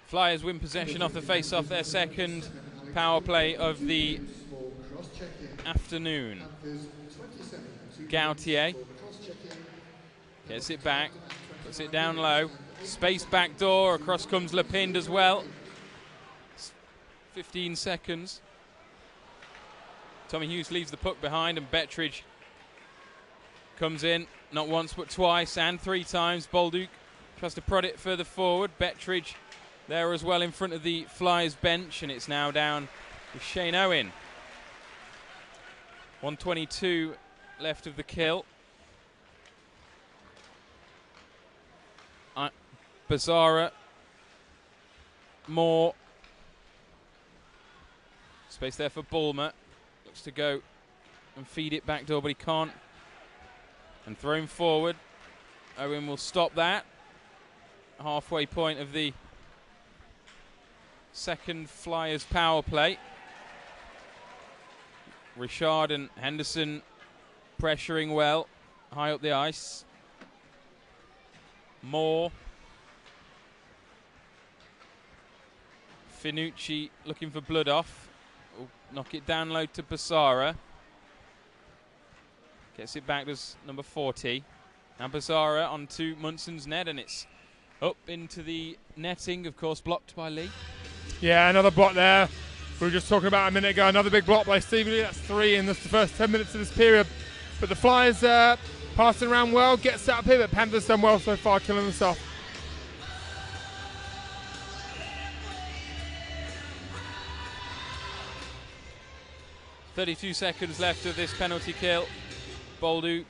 Flyers win possession off the face-off, their second power play of the afternoon. Gautier gets it back, puts it down low. Space back door, across comes Lepine as well. 15 seconds. Tommy Hughes leaves the puck behind, and Bettridge comes in, not once but twice and 3 times. Bolduc tries to prod it further forward. Bettridge there as well in front of the Flyers bench, and it's now down with Shane Owen. 1:22 left of the kill. Bazara, Moore, Space there for Bulmer. Looks to go and feed it back door, but he can't. And throw him forward. Owen will stop that. Halfway point of the second Flyers power play. Richard and Henderson pressuring well, high up the ice. Moore. Finucci looking for blood off. Will knock it down low to Basara. Gets it back to number 40. Now Basara onto Munson's net, and it's up into the netting, of course, blocked by Lee. Yeah, another block there. We were just talking about a minute ago, another big block by Stevie Lee. That's 3 in the first 10 minutes of this period. But the Flyers passing around well, get set up here, but Panthers done well so far, killing us off. .32 seconds left of this penalty kill. Bolduc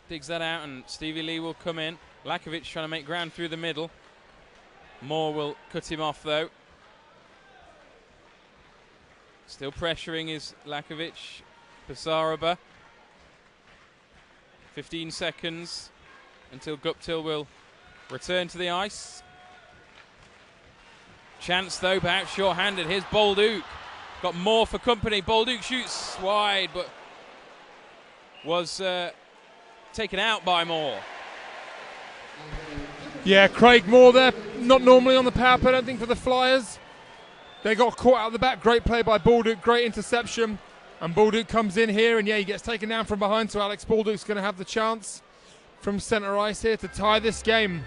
digs that out, and Stevie Lee will come in. Lakovic trying to make ground through the middle. Moore will cut him off, though. Still pressuring is Lakovic. Basaraba. 15 seconds until Guptill will return to the ice. Chance, though, perhaps short-handed. Here's Bolduc. Got Moore for company. Bolduc shoots wide, but was taken out by Moore. Yeah, Craig Moore there, not normally on the power play, I don't think, for the Flyers. They got caught out of the back. Great play by Bolduc, great interception. And Bolduc comes in here, and yeah, he gets taken down from behind, so Alex Bolduc's going to have the chance from centre ice here to tie this game.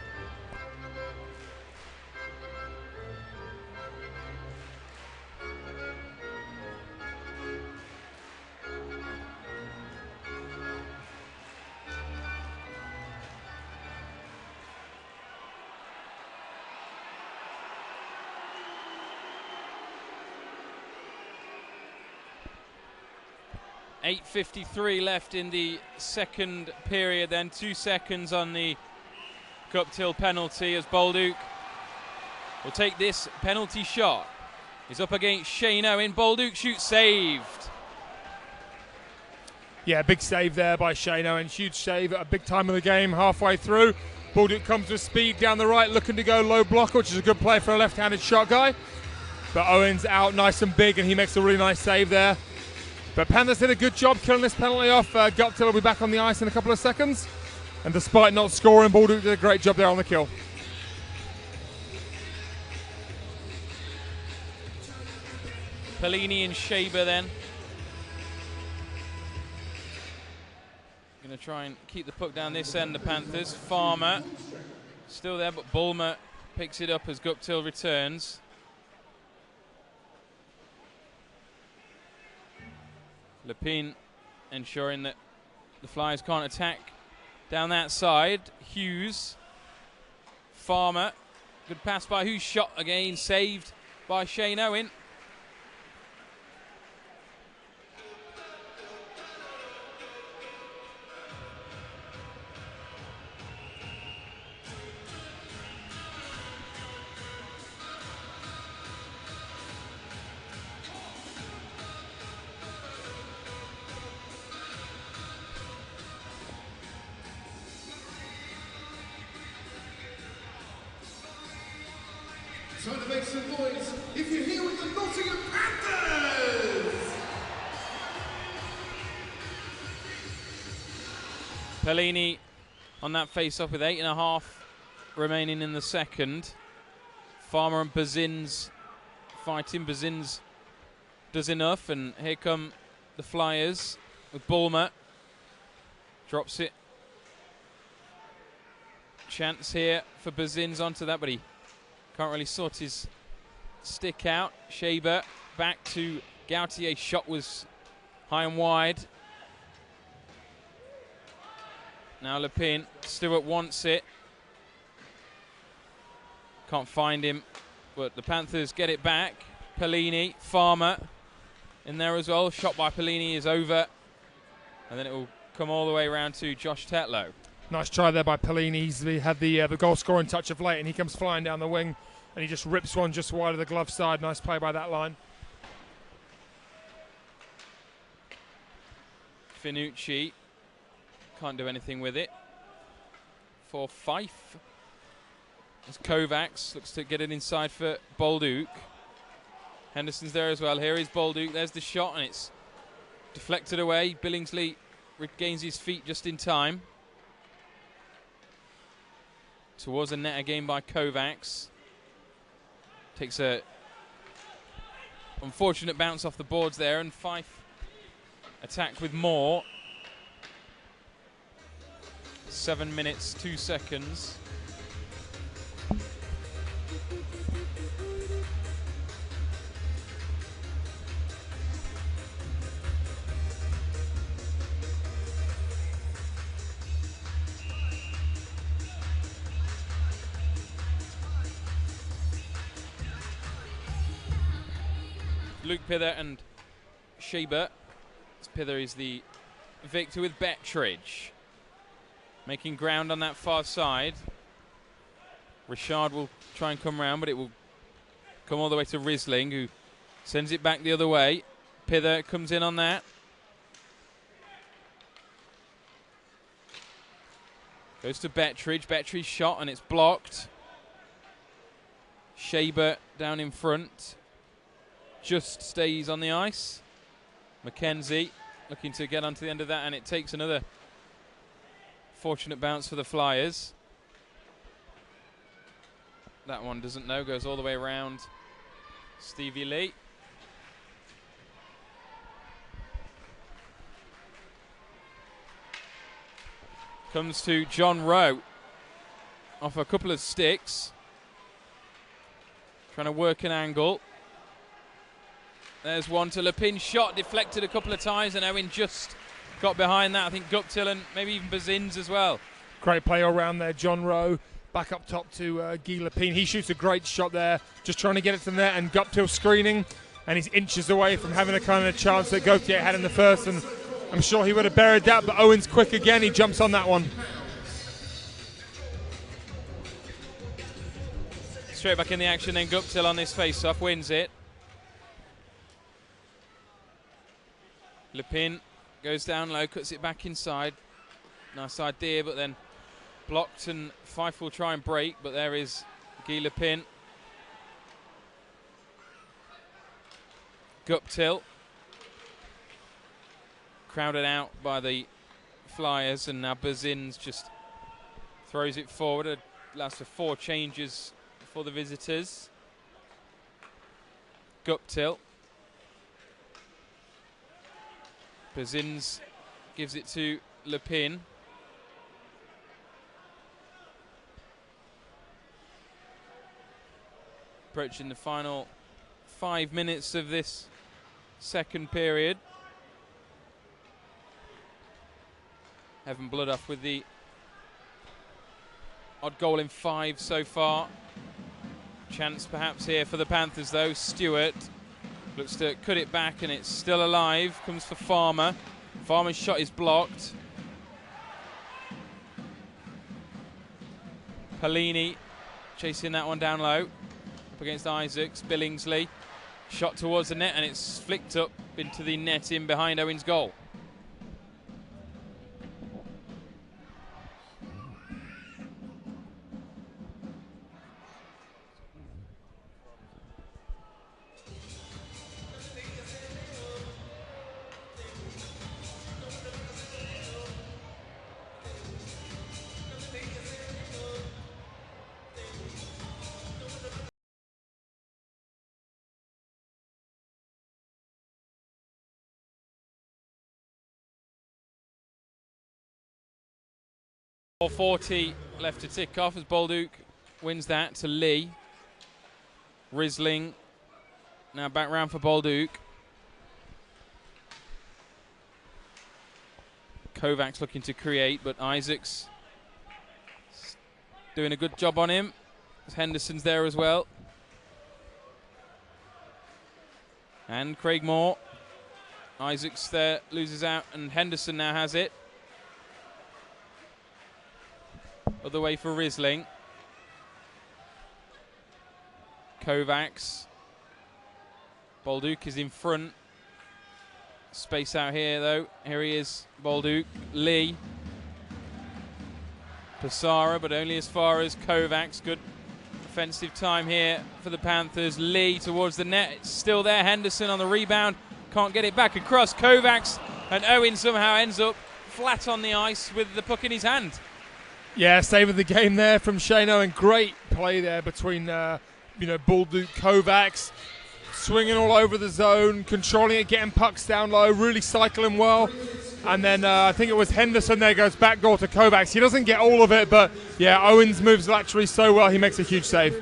.53 left in the second period, then 2 seconds on the Guptill penalty as Bolduc will take this penalty shot. He's up against Shane Owen. Bolduc shoots, saved. Yeah, big save there by Shane Owen. Huge save at a big time of the game, halfway through. Bolduc comes with speed down the right, looking to go low block, which is a good play for a left-handed shot guy. But Owen's out nice and big, and he makes a really nice save there. But Panthers did a good job killing this penalty off. Guptill will be back on the ice in a couple of seconds. And despite not scoring, Bolduc did a great job there on the kill. Pellini and Shaber then. Going to try and keep the puck down this end, the Panthers. Farmer still there, but Bulmer picks it up as Guptill returns. Lepine ensuring that the Flyers can't attack down that side. Hughes. Farmer. Good pass by Hughes. Shot again. Saved by Shane Owen. Time to make some noise if you're here with the Nottingham Panthers! Pellini on that face-off with 8.5 remaining in the second. Farmer and Bazins fighting. Bazins does enough, and here come the Flyers with Bulmer. Drops it. Chance here for Bazins onto that, but he can't really sort his stick out. Shaber back to Gautier. Shot was high and wide. Now Lepine. Stewart wants it. Can't find him, but the Panthers get it back. Pellini, Farmer in there as well. Shot by Pellini is over, and then it will come all the way around to Josh Tetlow. Nice try there by Pellini. He's had the goal-scoring touch of late, and he comes flying down the wing, and he just rips one just wide of the glove side. Nice play by that line. Finucci can't do anything with it. For Fife, as Kovacs looks to get it inside for Bolduc. Henderson's there as well. Here is Bolduc. There's the shot, and it's deflected away. Billingsley regains his feet just in time. Towards the net again by Kovacs. Takes a unfortunate bounce off the boards there, and Fife attack with more. 7 minutes, 2 seconds. Luke Pither and Shaber. Pither is the victor with Bettridge. Making ground on that far side. Richard will try and come round, but it will come all the way to Risling, who sends it back the other way. Pither comes in on that. Goes to Bettridge. Bettridge shot, and it's blocked. Shaber down in front. Just stays on the ice. Mackenzie looking to get onto the end of that, and it takes another fortunate bounce for the Flyers. That one doesn't know, goes all the way around Stevie Lee. Comes to John Rowe off a couple of sticks. Trying to work an angle. There's one to Lepin, shot deflected a couple of times, and Owen just got behind that. I think Guptill and maybe even Bazins as well. Great play all around there, John Rowe. Back up top to Guy Lepin. He shoots a great shot there, just trying to get it to the net, and Guptill screening, and he's inches away from having the kind of chance that Gauthier had in the first, and I'm sure he would have buried that, but Owen's quick again. He jumps on that one. Straight back in the action, then Guptill on this face-off, wins it. Lepin goes down low, cuts it back inside. Nice idea, but then blocked, and Fife will try and break, but there is Guy Lepin. Guptill. Crowded out by the Flyers, and now Bazins just throws it forward. It lasts for 4 changes for the visitors. Guptill. Bazins gives it to Lepin. Approaching the final 5 minutes of this second period. Evan Bloodoff with the odd goal in 5 so far. Chance perhaps here for the Panthers though. Stewart looks to cut it back, and it's still alive. Comes for Farmer. Farmer's shot is blocked. Pellini chasing that one down low. Up against Isaacs. Billingsley. Shot towards the net, and it's flicked up into the net in behind Owen's goal. .40 left to tick off as Bolduc wins that to Lee. Risling now back round for Bolduc. Kovacs looking to create, but Isaacs doing a good job on him. Henderson's there as well. And Craig Moore. Isaacs there loses out, and Henderson now has it. Other way for Risling. Kovacs. Bolduc is in front. Space out here, though. Here he is, Bolduc. Lee. Passara, but only as far as Kovacs. Good offensive time here for the Panthers. Lee towards the net. It's still there. Henderson on the rebound. Can't get it back across. Kovacs, and Owen somehow ends up flat on the ice with the puck in his hand. Yeah, save of the game there from Shane Owen. Great play there between, Bolduc, Kovacs, swinging all over the zone, controlling it, getting pucks down low, really cycling well. And then I think it was Henderson there, goes back goal to Kovacs. He doesn't get all of it, but yeah, Owens moves laterally so well, he makes a huge save.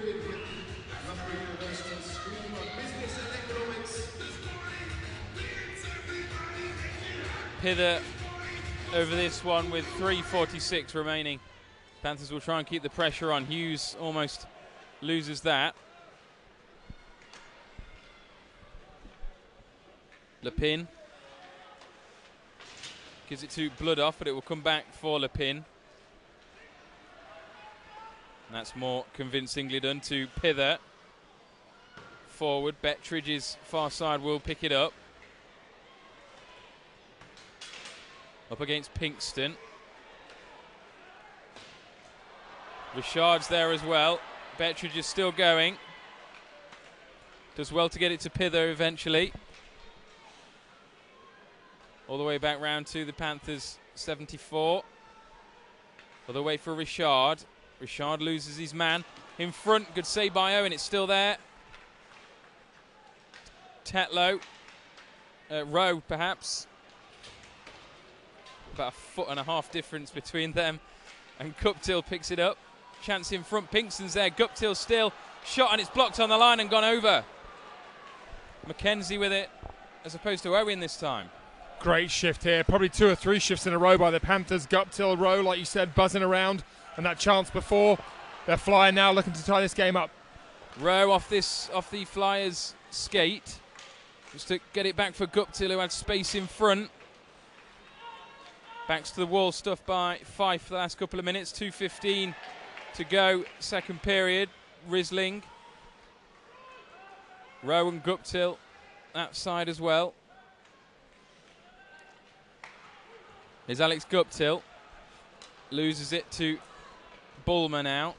Pither over this one with 3:46 remaining. Panthers will try and keep the pressure on. Hughes almost loses that. Lepin gives it to Bloodoff, but it will come back for Lepin. And that's more convincingly done to Pither. Forward, Bettridge's far side will pick it up. Up against Pinkston. Richard's there as well. Bettridge is still going. Does well to get it to Pither eventually. All the way back round to the Panthers 74. All the way for Richard. Richard loses his man. In front, good save by Owen, it's still there. Tetlow. Rowe, perhaps. About 1.5 foot difference between them. And Guptill picks it up. Chance in front, Pinkston's there. Guptill still. Shot and it's blocked on the line and gone over. McKenzie with it, as opposed to Owen this time. Great shift here. Probably 2 or 3 shifts in a row by the Panthers. Guptill, Rowe, like you said, buzzing around. And that chance before. They're flying now, looking to tie this game up. Rowe off the Flyers' skate. Just to get it back for Guptill, who had space in front. Backs to the wall, stuff by Fife for the last couple of minutes. 2:15 to go, second period. Risling. Rowe and Guptill that side as well. There's Alex Guptill. Loses it to Bulmer now.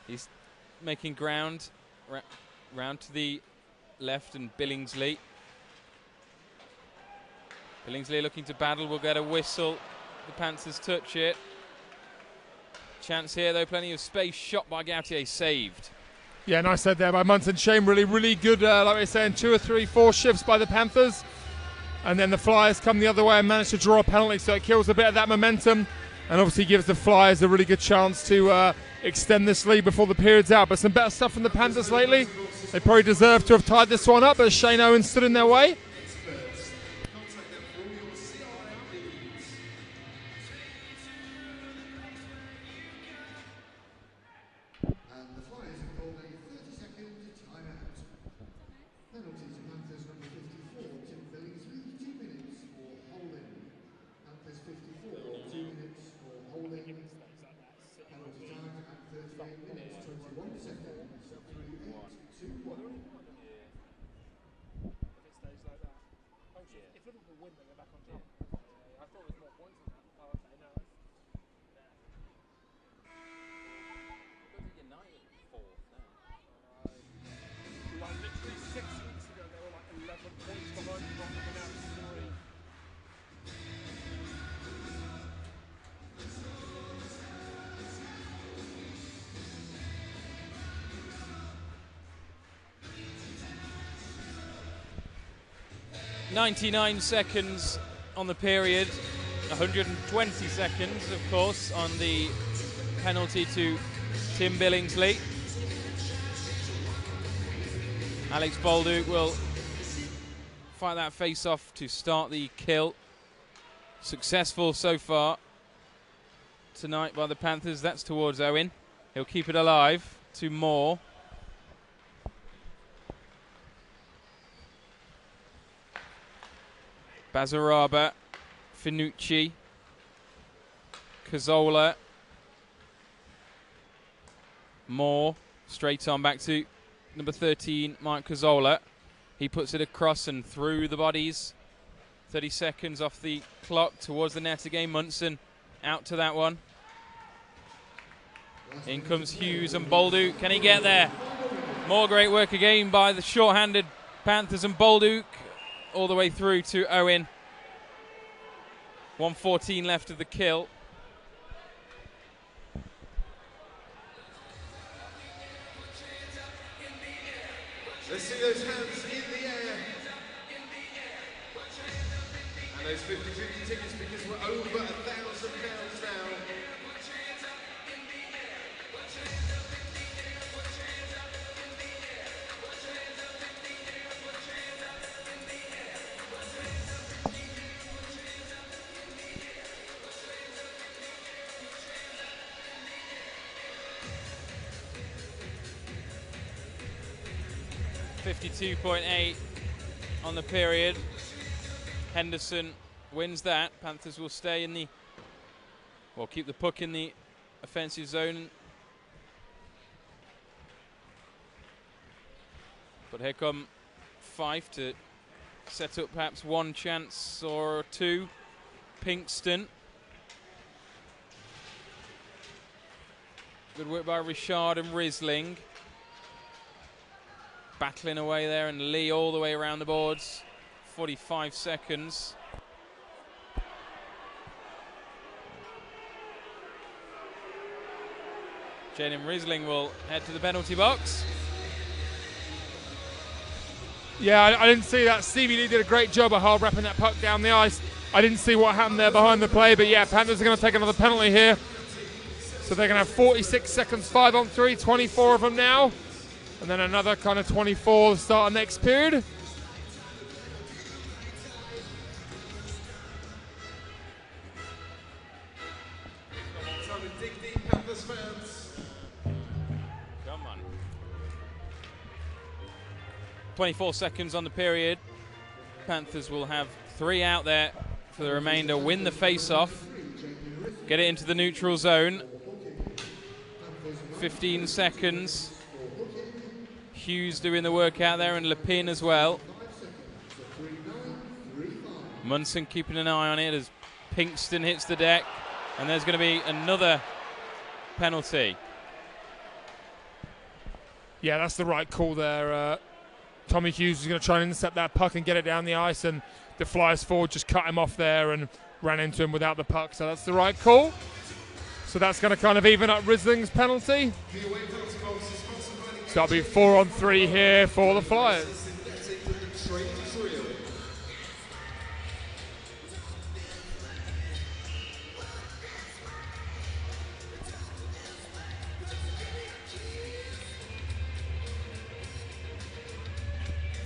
He's making ground. Round to the left and Billingsley. Billingsley looking to battle, will get a whistle. The Panthers touch it. Chance here though, plenty of space. Shot by Gautier, saved. Yeah, nice head there by Munson. Shane, really good, like we were saying, 2 or 3, 4 shifts by the Panthers. And then the Flyers come the other way and manage to draw a penalty, so it kills a bit of that momentum. And obviously gives the Flyers a really good chance to extend this lead before the period's out. But some better stuff from the Panthers lately. They probably deserve to have tied this one up, but Shane Owen stood in their way. .99 seconds on the period, 120 seconds, of course, on the penalty to Tim Billingsley. Alex Bolduc will fight that face-off to start the kill. Successful so far tonight by the Panthers. That's towards Owen. He'll keep it alive to Moore. Bazaraba, Finucci, Cazzola, Moore, straight on back to number 13, Mike Cazzola. He puts it across and through the bodies. 30 seconds off the clock towards the net again. Munson out to that one. In comes Hughes and Bolduc. Can he get there? More great work again by the short-handed Panthers, and Bolduc all the way through to Owen. 1:14 left of the kill. Let's see those hands in the air. And those 50-50 tickets, because we're over £1,000 now. .8 on the period. Henderson wins that. Panthers will stay in the, well, keep the puck in the offensive zone. But here come Fife to set up perhaps one chance or two. Pinkston. Good work by Richard and Risling. Battling away there, and Lee all the way around the boards. 45 seconds. Jaden Risling will head to the penalty box. Yeah, I didn't see that. Stevie Lee did a great job of hard wrapping that puck down the ice. I didn't see what happened there behind the play, but yeah, Panthers are going to take another penalty here. So they're going to have 46 seconds, 5-on-3, 24 of them now. And then another kind of 24 to start the next period. Time to dig deep, Panthers fans. Come on. 24 seconds on the period. Panthers will have 3 out there for the remainder. Win the face-off. Get it into the neutral zone. 15 seconds. Hughes doing the work out there, and Lepin as well. Munson keeping an eye on it as Pinkston hits the deck, and there's going to be another penalty. Yeah, that's the right call there. Tommy Hughes is going to try and intercept that puck and get it down the ice, and the Flyers forward just cut him off there and ran into him without the puck, so that's the right call. So that's going to kind of even up Risling's penalty. So that'll be 4-on-3 here for the Flyers.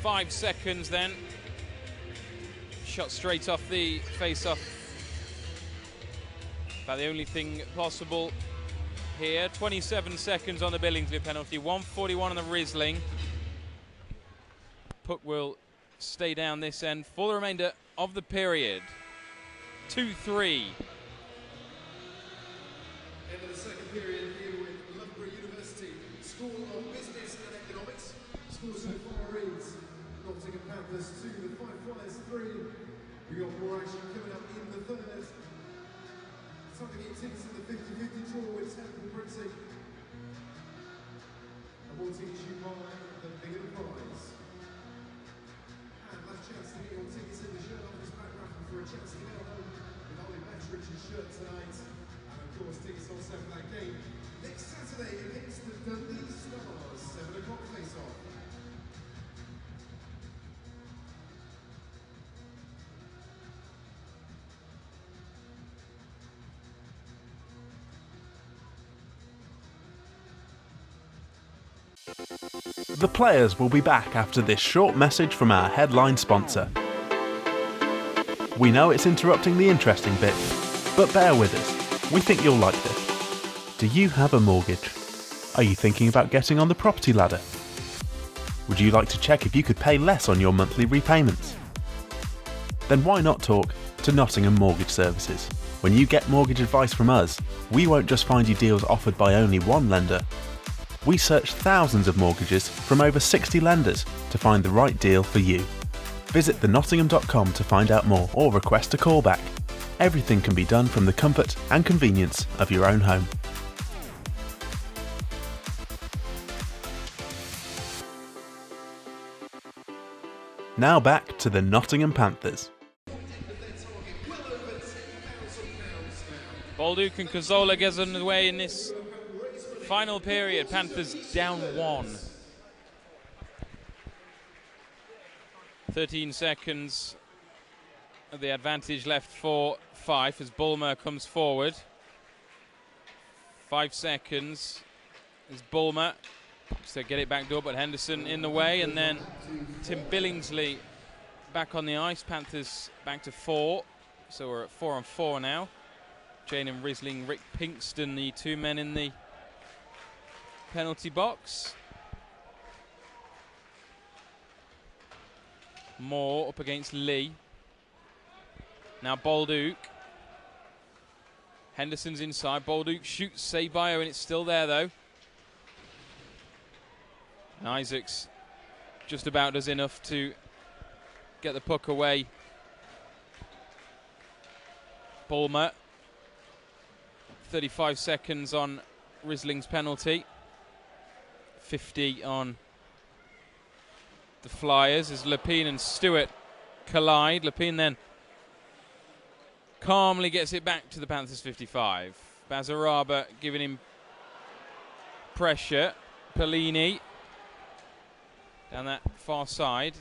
5 seconds then. Shot straight off the face-off. About the only thing possible here. 27 seconds on the Billingsley penalty. 1:41 on the Risling. Puck will stay down this end for the remainder of the period. 2-3. End of the second period here with Loughborough University School of Business and Economics. Score so far is Nottingham Panthers 2, the Fife Flyers 3. We got more action coming up in the third. Time to get tickets in the 50-50 draw with Temple Printing. And more tickets you buy, the bigger the prize. And last chance to get your tickets in the shirt office back raffle for a chance to go home with Ollie Bettridge's shirt tonight. And of course, tickets also for that game next Saturday against the Dundee Stars. 7 o'clock face-off. The players will be back after this short message from our headline sponsor. We know it's interrupting the interesting bit, but bear with us. We think you'll like this. Do you have a mortgage? Are you thinking about getting on the property ladder? Would you like to check if you could pay less on your monthly repayments? Then why not talk to Nottingham Mortgage Services? When you get mortgage advice from us, we won't just find you deals offered by only one lender. We searched thousands of mortgages from over 60 lenders to find the right deal for you. Visit thenottingham.com to find out more or request a callback. Everything can be done from the comfort and convenience of your own home. Now back to the Nottingham Panthers. Bolduc and Cazzola gets underway in this final period. Panthers down 1. 13 seconds of the advantage left for Fife as Bulmer comes forward. 5 seconds as Bulmer to get it backed up, but Henderson in the way, and then Tim Billingsley back on the ice. Panthers back to 4, so we're at 4 on 4 now. Jane and Risling, Rick Pinkston, the 2 men in the penalty box. Moore up against Lee. Now Bolduc. Henderson's inside. Bolduc shoots, saved by Owen. It's still there though. And Isaacs just about does enough to get the puck away. Bulmer. 35 seconds on Risling's penalty. 50 on the Flyers as Lepine and Stewart collide. Lepine then calmly gets it back to the Panthers 55. Bazaraba giving him pressure. Pellini down that far side.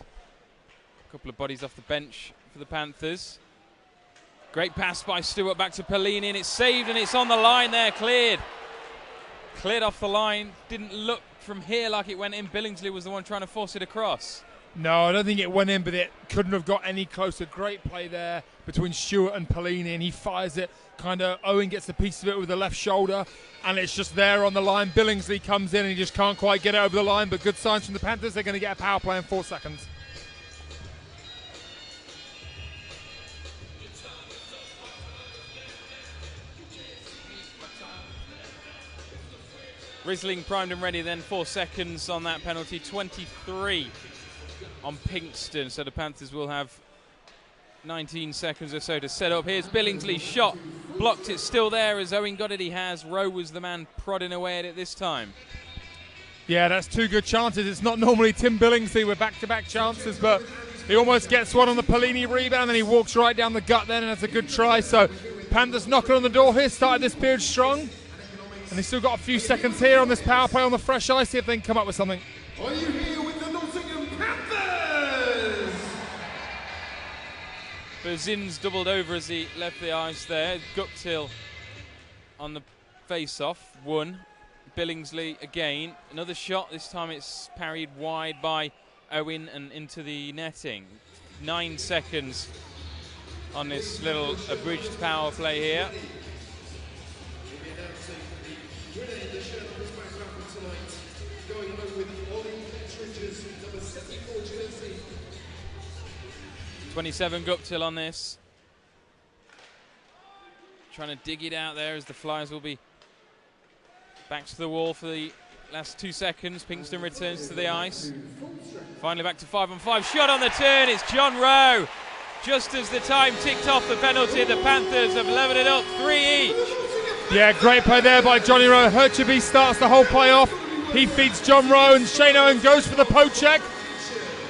A couple of bodies off the bench for the Panthers. Great pass by Stewart back to Pellini, and it's saved, and it's on the line there, cleared. Cleared off the line. Didn't look from here like it went in. Billingsley was the one trying to force it across. No, I don't think it went in, but it couldn't have got any closer. Great play there between Stewart and Pellini, and he fires it. Kind of Owen gets a piece of it with the left shoulder, and it's just there on the line. Billingsley comes in, and he just can't quite get it over the line, but good signs from the Panthers. They're going to get a power play in 4 seconds. Risling primed and ready then, 4 seconds on that penalty, 23 on Pinkston. So the Panthers will have 19 seconds or so to set up. Here's Billingsley's shot, blocked, it's still there as Owen got it, he has. Rowe was the man prodding away at it this time. Yeah, that's 2 good chances. It's not normally Tim Billingsley with back-to-back chances, but he almost gets one on the Pellini rebound, and he walks right down the gut then, and that's a good try. So Panthers knocking on the door here, started this period strong. And they've still got a few seconds here on this power play on the fresh ice, see if they can come up with something. Are you here with the Nottingham Panthers? Berzin's doubled over as he left the ice there. Guptill on the face-off, 1. Billingsley again, another shot. This time it's parried wide by Owen and into the netting. 9 seconds on this little abridged power play here. Winner in the shirt of this background for tonight, going home with Ollie Ettridge's number 74 jersey. 27 Guptill on this. Trying to dig it out there as the Flyers will be back to the wall for the last 2 seconds. Pinkston returns to the ice. Finally back to 5 on 5. Shot on the turn, it's John Rowe. Just as the time ticked off the penalty, the Panthers have leveled it up 3 each. Yeah, great play there by Johnny Rowe. Hercheby starts the whole play off. He feeds John Rowe, and Shane Owen goes for the poke check.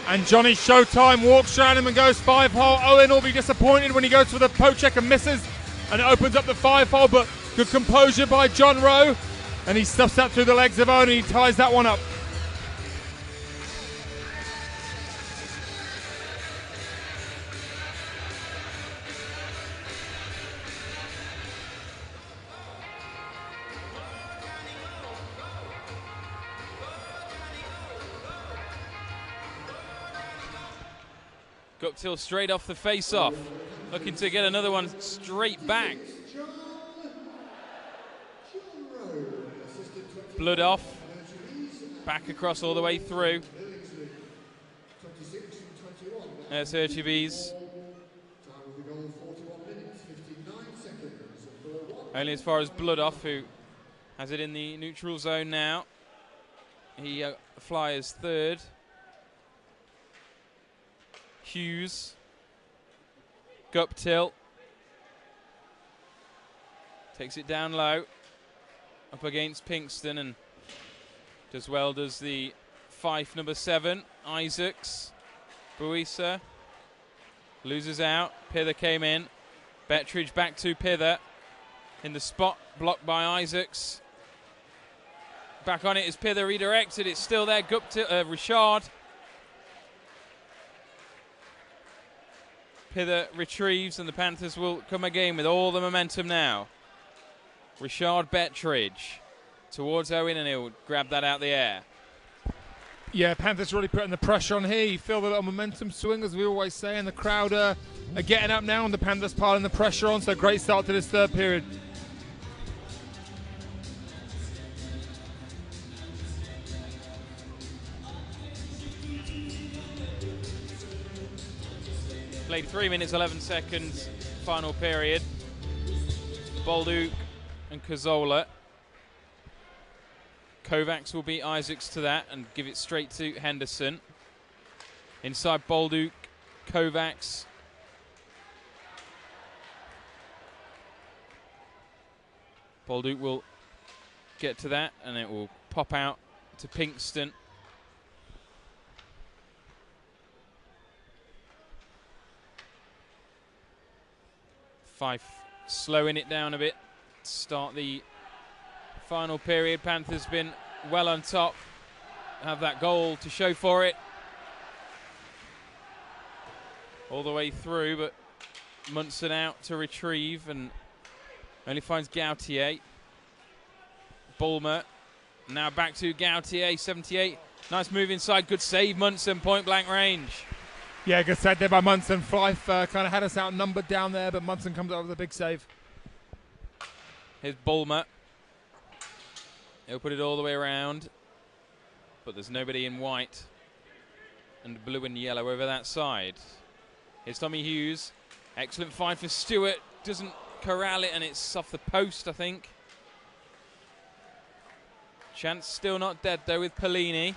And Johnny Showtime walks around him and goes 5-hole. Owen will be disappointed when he goes for the poke check and misses, and it opens up the 5-hole, but good composure by John Rowe. And he stuffs that through the legs of Owen, and he ties that one up. Guptill straight off the face-off, looking to get another one straight back. Blood off, back across all the way through. There's Hercheby. Only as far as Blood off, who has it in the neutral zone now. He flies third. Hughes. Guptill. Takes it down low. Up against Pinkston, and does well does the Fife number 7. Isaacs. Buisa. Loses out. Pither came in. Bettridge back to Pither. In the spot, blocked by Isaacs. Back on it is Pither, redirected. It's still there. Richard. Pither retrieves, and the Panthers will come again with all the momentum now. Richard Bettridge towards Owen, and he'll grab that out the air. Yeah, Panthers really putting the pressure on here. You feel the little momentum swing, as we always say, and the crowd are getting up now, and the Panthers piling the pressure on. So great start to this third period. Played 3 minutes, 11 seconds, final period. Bolduc and Cazzola. Kovacs will beat Isaacs to that and give it straight to Henderson. Inside Bolduc, Kovacs. Bolduc will get to that, and it will pop out to Pinkston. Fife slowing it down a bit to start the final period. Panthers been well on top, have that goal to show for it all the way through, but Munson out to retrieve and only finds Gautier. Bulmer now back to Gautier, 78. Nice move inside, good save Munson, point blank range. Yeah, good save there by Munson. Fife kind of had us outnumbered down there, but Munson comes up with a big save. Here's Bulmer. He'll put it all the way around, but there's nobody in white and blue and yellow over that side. Here's Tommy Hughes. Excellent find for Stewart. Doesn't corral it, and it's off the post, I think. Chance still not dead, though, with Pellini.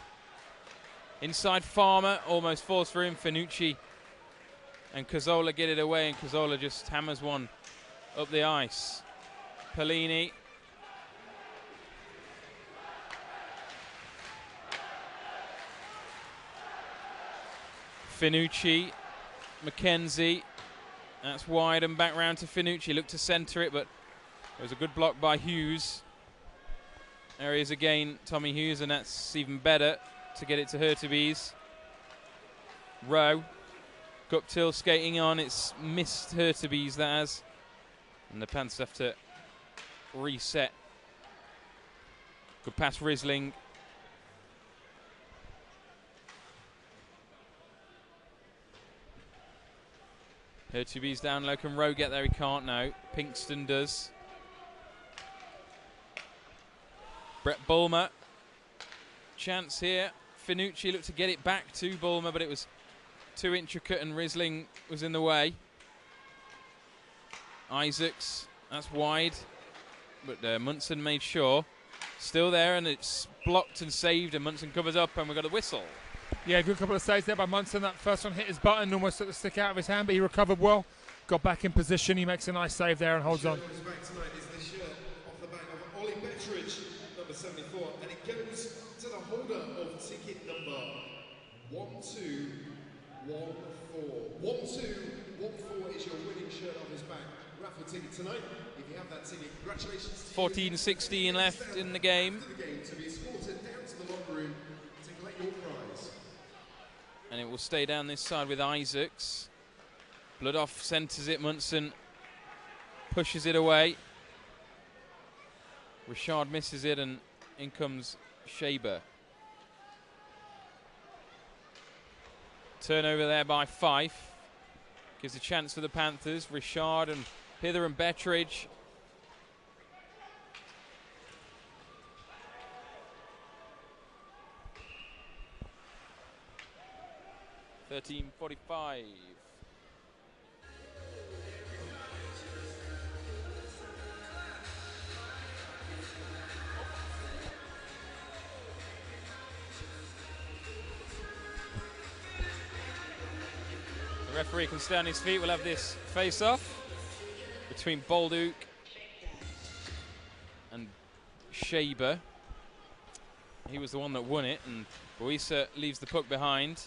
Inside Farmer, almost falls for him. Finucci and Cazzola get it away, and Cazzola just hammers one up the ice. Pellini. Finucci. McKenzie. That's wide and back round to Finucci. Looked to centre it, but it was a good block by Hughes. There he is again, Tommy Hughes, and that's even better to get it to Hurtubise. Rowe. Guptill skating on. It's missed Hurtubise, that has. And the Panthers have to reset. Good pass, Risling. Hurtubise down low. Can Rowe get there? He can't now. Pinkston does. Brett Bulmer. Chance here. Finucci looked to get it back to Bulmer, but it was too intricate and Risling was in the way. Isaacs, that's wide, but Munson made sure. Still there, and it's blocked and saved, and Munson covers up, and we've got a whistle. Yeah, good couple of saves there by Munson. That first one hit his button, almost took the stick out of his hand, but he recovered well. Got back in position. He makes a nice save there and holds on. Back tonight is the shirt off the back of Ollie Bettridge, number 74, and it goes to the holder of ticket number 1214. 1214 is your winning shirt off his back. Raffle ticket tonight. If you have that ticket, congratulations. 14-16 left in the game. To be escorted down to the locker room to collect your prize. And it will stay down this side with Isaacs. Bloodoff centres it. Munson pushes it away. Richard misses it, and in comes Shaber. Turnover there by Fife. Gives a chance for the Panthers. Richard and Pither and Bettridge. .45. Referee can stay on his feet. We'll have this face-off between Bolduc and Shaber. He was the one that won it, and Boisa leaves the puck behind.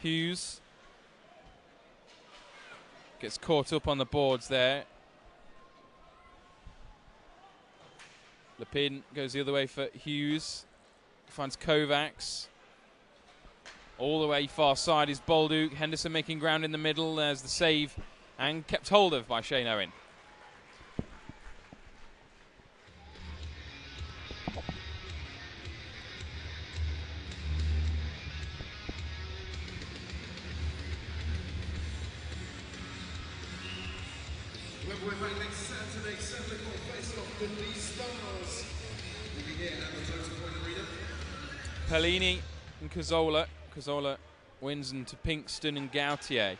Hughes gets caught up on the boards there. Lepin goes the other way for Hughes. Finds Kovacs. All the way far side is Bolduc. Henderson making ground in the middle. There's the save and kept hold of by Shane Owen. We're back next Saturday, 7 o'clock face-off with the Stars. We'll be here at the Motor Point Arena. Pellini and Cazzola. Cazzola wins into Pinkston and Gautier.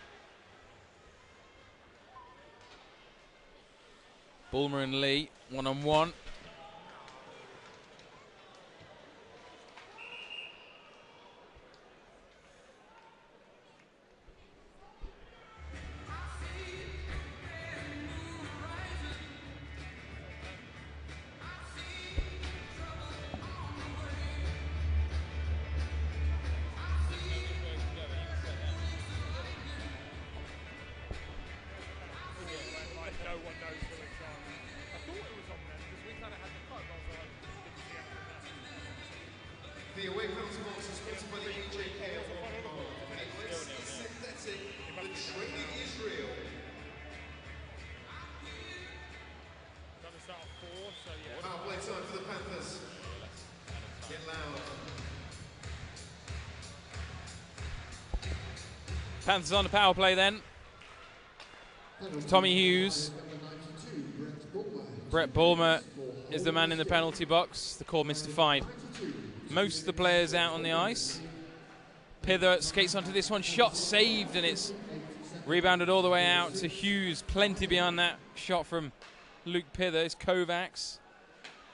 Bulmer and Lee, one-on-one. The away penalty box is sponsored by the EIHL. It's synthetic, the training Israel. Power play time for the Panthers. Get loud. Panthers on the power play then. Tommy Hughes. Brett Bulmer is the man in the penalty box. The call mystified most of the players out on the ice. Pither skates onto this one, shot saved, and it's rebounded all the way out to Hughes. Plenty beyond that shot from Luke Pither. It's Kovacs.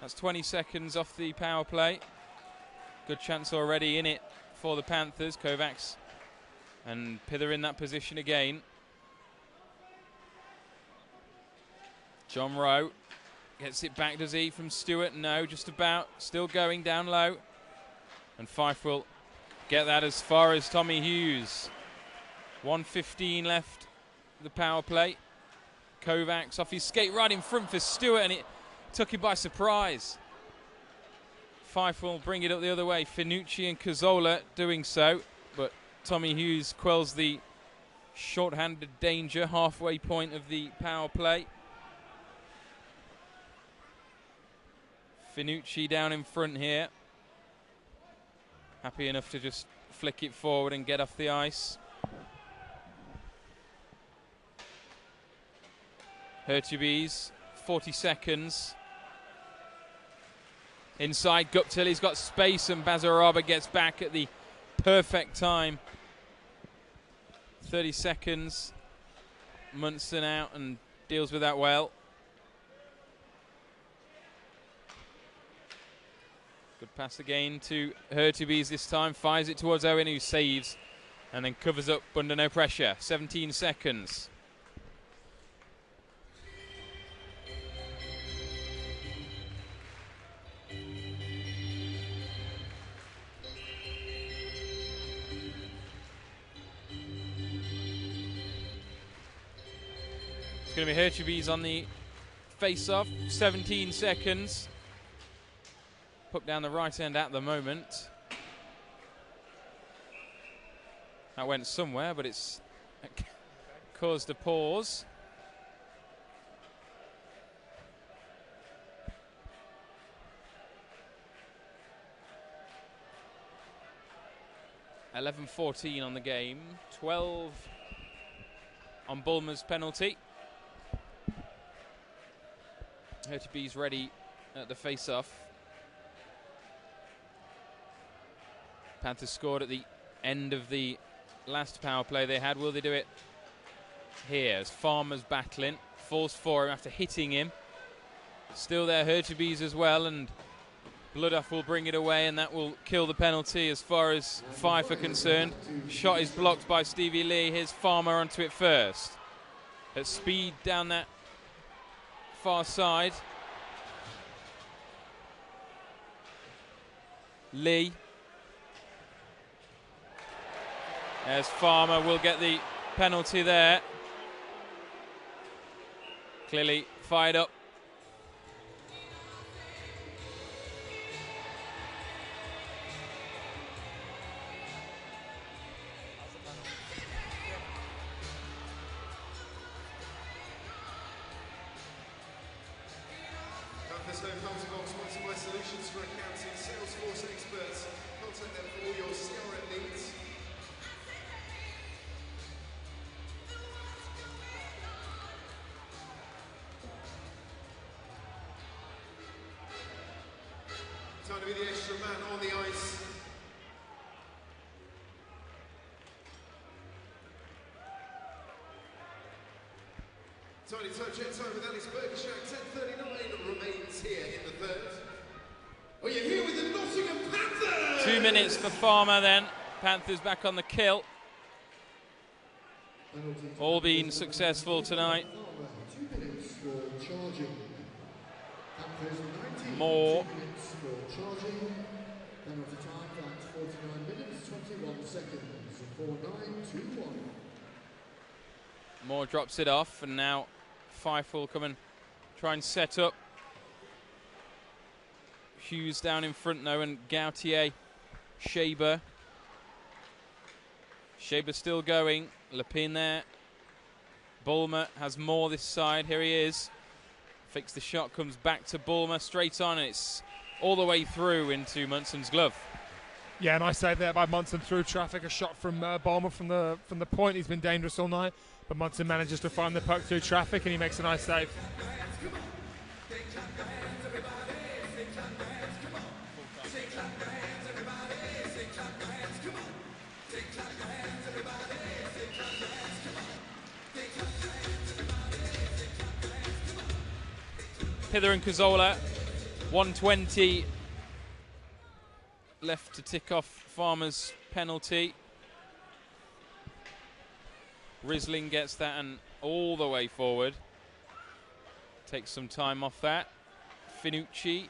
That's 20 seconds off the power play. Good chance already in it for the Panthers. Kovacs and Pither in that position again. John Rowe gets it back, does he, from Stewart? No, just about. Still going down low. And Fife will get that as far as Tommy Hughes. 1:15 left, the power play. Kovacs off his skate right in front for Stewart, and it took him by surprise. Fife will bring it up the other way. Finucci and Cazzola doing so, but Tommy Hughes quells the short-handed danger, halfway point of the power play. Finucci down in front here. Happy enough to just flick it forward and get off the ice. Hertubis, 40 seconds. Inside, Guptill, he's got space, and Bazaraba gets back at the perfect time. 30 seconds. Munson out and deals with that well. Good pass again to Hertubis this time. Fires it towards Owen, who saves and then covers up under no pressure. 17 seconds. It's going to be Hertubis on the face-off. 17 seconds. Puck down the right end at the moment. That went somewhere, but it's caused a pause. (11:14) on the game. 12 on Bulmer's penalty. Hertubis ready at the face-off. Panthers scored at the end of the last power play they had. Will they do it here? As Farmer's battling, falls for him after hitting him. Still there, Hertubis as well, and Blooduff will bring it away, and that will kill the penalty as far as Fife are concerned. Shot is blocked by Stevie Lee. Here's Farmer onto it first. At speed down that far side. Lee. As Farmer will get the penalty there. Clearly fired up. Panthers Home Panthers sponsored by Solutions for Accounting, Salesforce experts. Contact them for all your CRM needs. Time to be the extra man on the ice. Tiny touch in time with Alice Burgershack. 10:39 remains here in the third. Oh, you're here with the Nottingham Panthers! 2 minutes for Farmer then. Panthers back on the kill. All been successful tonight. 2 minutes for charging. Panthers 19 More. 2 minutes for charging. Penalty time at 49 minutes 21 seconds. 4-9-2-1. Moore drops it off, and now Fife will come and try and set up. Hughes down in front now, and Gautier, Shaber. Shaber still going. Lepine there. Bulmer has more this side. Here he is. Fakes the shot, comes back to Bulmer, straight on, and it's all the way through into Munson's glove. Yeah, nice save there by Munson through traffic. A shot from Bulmer from the point. He's been dangerous all night, but Munson manages to find the puck through traffic, and he makes a nice save. Hither and Cazzola, 1:20 left to tick off Farmer's penalty. Risling gets that and all the way forward. Takes some time off that. Finucci.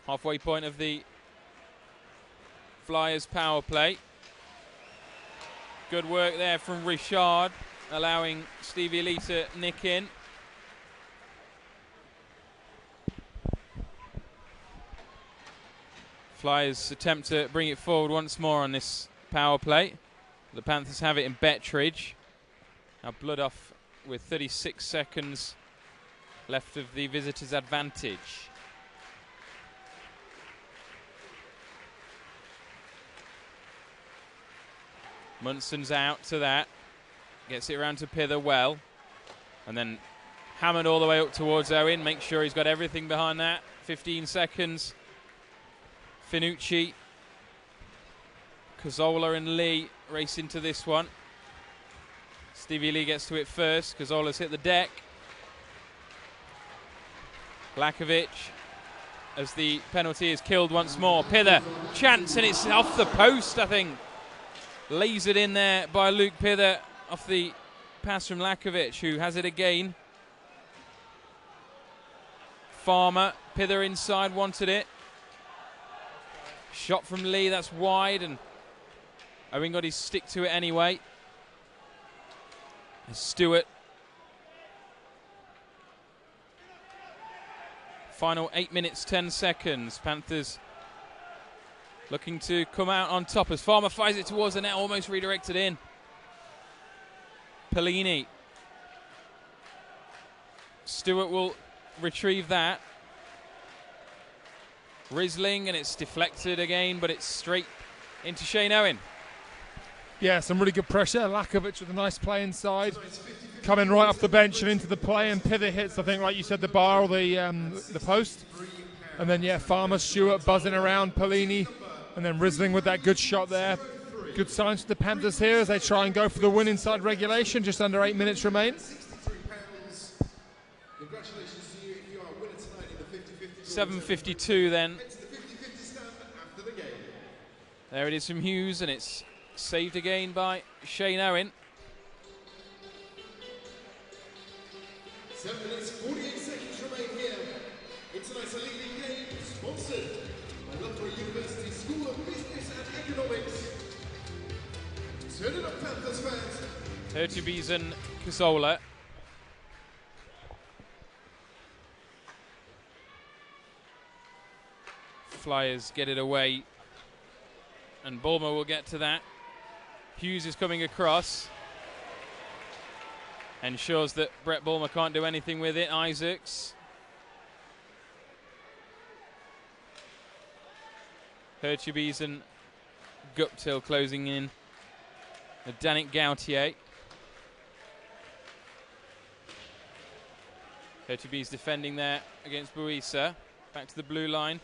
Halfway point of the Flyers power play. Good work there from Richard, allowing Stevie Lee to nick in. Flyers attempt to bring it forward once more on this power play. The Panthers have it in Bettridge. Now Blooduff with 36 seconds left of the visitors' advantage. Munson's out to that. Gets it around to Pither well. And then hammered all the way up towards Owen. Make sure he's got everything behind that. 15 seconds. Finucci. Cazzola and Lee race into this one. Stevie Lee gets to it first. Cazzola's hit the deck. Lakovic, as the penalty is killed once more. Pither, chance, and it's off the post, I think. Lasered in there by Luke Pither off the pass from Lakovic, who has it again. Farmer, Pither inside, wanted it. Shot from Lee, that's wide, and Owen got his stick to it anyway. And Stewart. Final 8 minutes, 10 seconds. Panthers looking to come out on top as Farmer fires it towards the net, almost redirected in. Pellini. Stewart will retrieve that. Risling, and it's deflected again, but it's straight into Shane Owen. Yeah, some really good pressure. Lakovic with a nice play inside. Coming right off the bench and into the play, and Pither hits, I think, like you said, the bar or the post. And then, yeah, Farmer, Stewart buzzing around, Pellini, and then Risling with that good shot there. Good signs for the Panthers here as they try and go for the win inside regulation. Just under 8 minutes remain. £63. Congratulations to you if you are a winner tonight in the 50-50. 7:52 then. Head to the 50-50 stand after the game. There it is from Hughes, and it's saved again by Shane Owen. 7 minutes, 48 seconds remain here. In tonight's Elite League game, sponsored by Loughborough University School of Business and Economics. Turn it up, Panthers fans. Hertubis and Cazzola. Flyers get it away, and Bulmer will get to that. Hughes is coming across, ensures that Brett Bulmer can't do anything with it. Isaacs. Hertubis and Guptill closing in. Danik Gautier. Hertubis defending there against Buisa. Back to the blue line.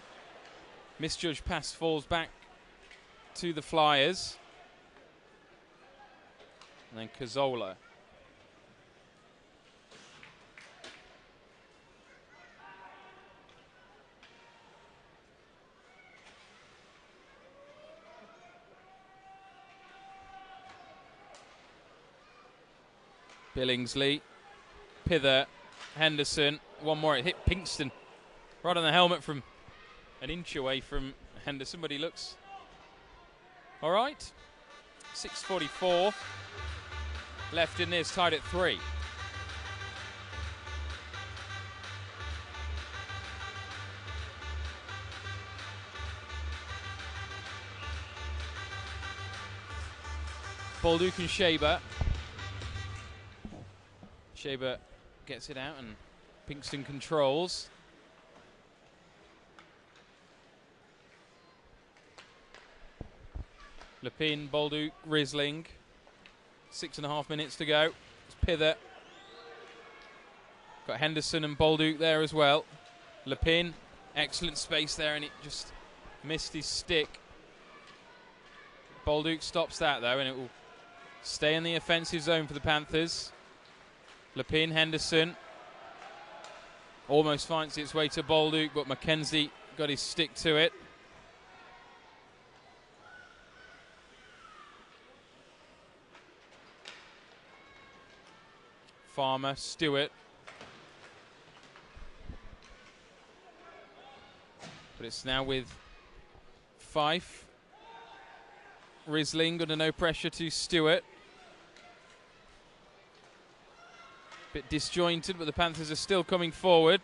Misjudged pass falls back to the Flyers. And then Cazzola. Billingsley, Pither, Henderson. One more, it hit Pinkston right on the helmet from an inch away from Henderson, but he looks all right. 6:44 left in this, tied at 3. Bolduc and Shaber. Shaber gets it out and Pinkston controls. Lepin, Bolduc, Risling. 6.5 minutes to go. It's Pither. Got Henderson and Bolduc there as well. Lepin, excellent space there, and it just missed his stick. Bolduc stops that though, and it will stay in the offensive zone for the Panthers. Lepin, Henderson. Almost finds its way to Bolduc, but McKenzie got his stick to it. Farmer, Stewart. But it's now with Fife. Risling under no pressure to Stewart. Bit disjointed, but the Panthers are still coming forward.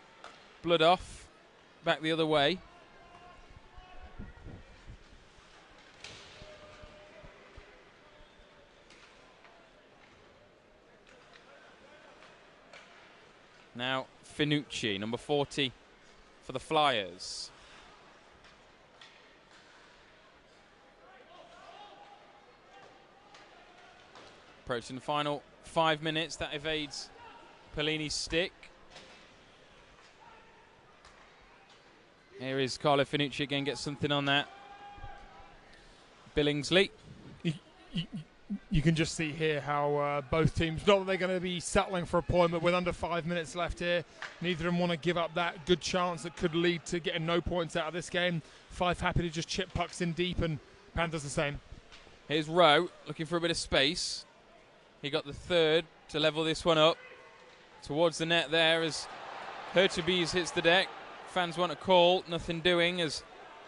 Blood off, back the other way. Now Finucci, number 40 for the Flyers. Approaching the final 5 minutes, that evades Pellini's stick. Here is Carlo Finucci again, gets something on that. Billingsley. You can just see here how both teams, not that they're going to be settling for a point, but with under 5 minutes left here, neither of them want to give up that good chance that could lead to getting no points out of this game. Fife happy to just chip pucks in deep, and Panthers the same. Here's Rowe looking for a bit of space. He got the third to level this one up. Towards the net there as Hertubis hits the deck. Fans want a call, nothing doing as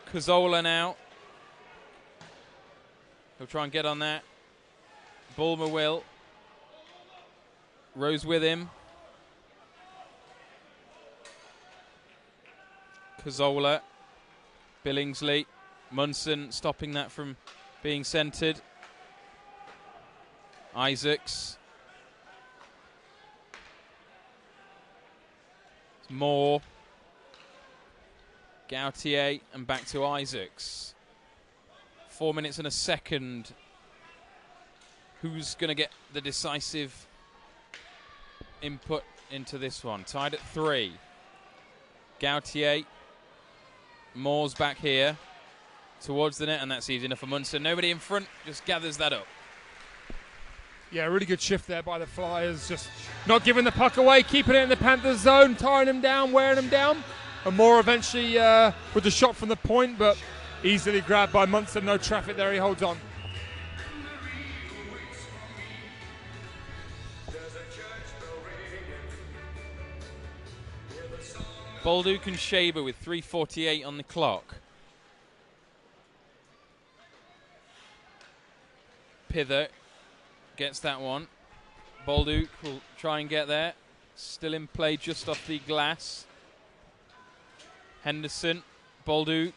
Cazzola now. He'll try and get on that. Bulmer will. Rose with him. Cazzola. Billingsley. Munson stopping that from being centred. Isaacs. Moore. Gautier and back to Isaacs. 4 minutes and a second. Who's going to get the decisive input into this one? Tied at 3. Gautier. Moore's back here. towards the net, and that's easy enough for Munson. Nobody in front, just gathers that up. Yeah, really good shift there by the Flyers. Just not giving the puck away, keeping it in the Panthers zone, tying them down, wearing them down. And more eventually with the shot from the point, but easily grabbed by Munson. No traffic there, he holds on. Bolduc and Shaber with 3:48 on the clock. Pither gets that one. Bolduc will try and get there. Still in play just off the glass. Henderson, Bolduc,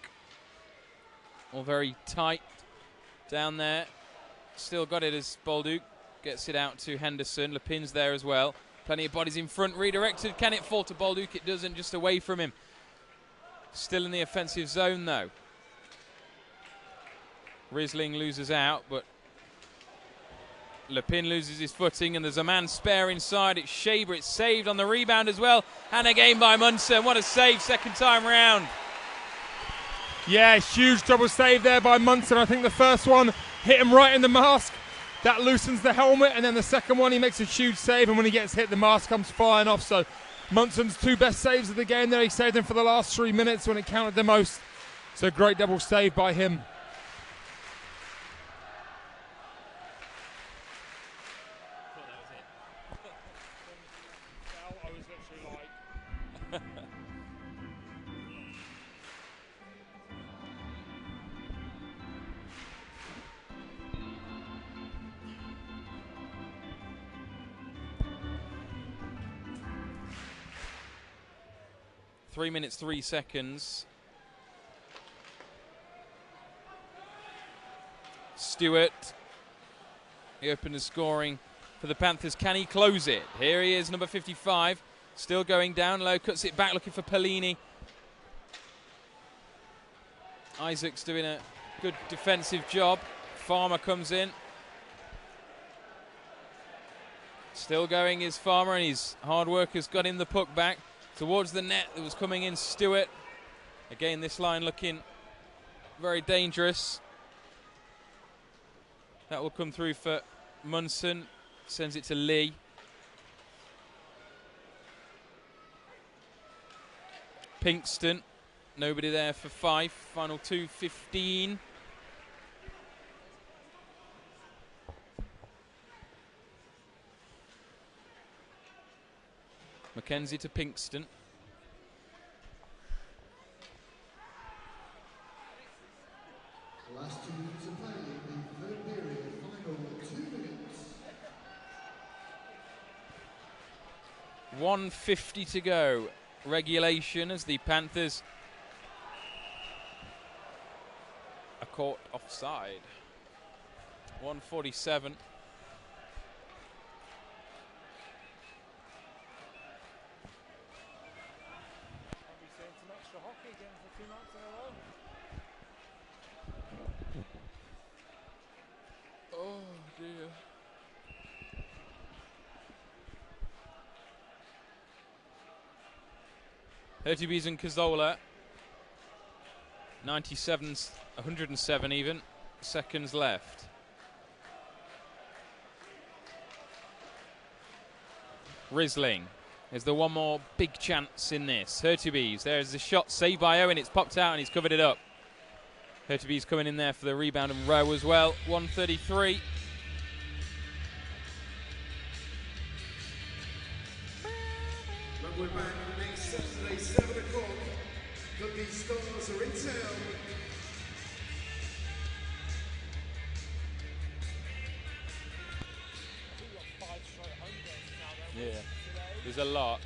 all very tight down there. Still got it as Bolduc gets it out to Henderson. Lepin's there as well. Plenty of bodies in front, redirected. Can it fall to Bolduc? It doesn't, just away from him. Still in the offensive zone though. Riesling loses out, but Lepin loses his footing, and there's a man spare inside. It's Shaber. It's saved on the rebound as well. And again by Munson. What a save, second time round. Yeah, huge double save there by Munson. I think the first one hit him right in the mask. That loosens the helmet, and then the second one he makes a huge save, and when he gets hit, the mask comes flying off. So Munson's two best saves of the game there. He saved them for the last 3 minutes when it counted the most. So great double save by him. Three minutes, 3 seconds. Stewart, he opened the scoring for the Panthers. Can he close it? Here he is, number 55. Still going down low, cuts it back, looking for Pellini. Isaac's doing a good defensive job. Farmer comes in. Still going is Farmer, and his hard work has got him the puck back. Towards the net that was coming in, Stewart. Again, this line looking very dangerous. That will come through for Munson. Sends it to Lee. Pinkston. Nobody there for Fife. Final 2:15. Mackenzie to Pinkston. Last 2 minutes of play in the third period, final 2 minutes. 1:50 to go. Regulation as the Panthers are caught offside. 1:47. Oh dear. Hurtubise and Cazzola. 97, 107 even. Seconds left. Riesling. Is there one more big chance in this? Hurtubise. There's the shot saved by Owen. It's popped out and he's covered it up. Hurtubise coming in there for the rebound and row as well. 1:33. But we're back next Saturday, 7 o'clock. The Stars are in town. Yeah, there's a lot.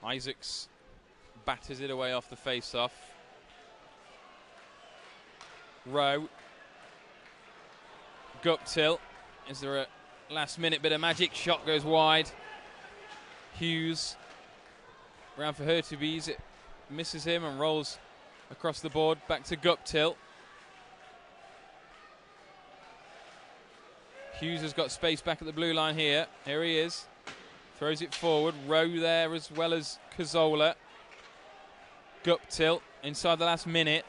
Isaacs batters it away off the face-off. Rowe. Guptill. Is there a last-minute bit of magic? Shot goes wide. Hughes. Round for Hurtubise. It misses him and rolls across the board. Back to Guptill. Hughes has got space back at the blue line here. Here he is. Throws it forward. Rowe there as well as Cazzola. Guptill inside the last minute.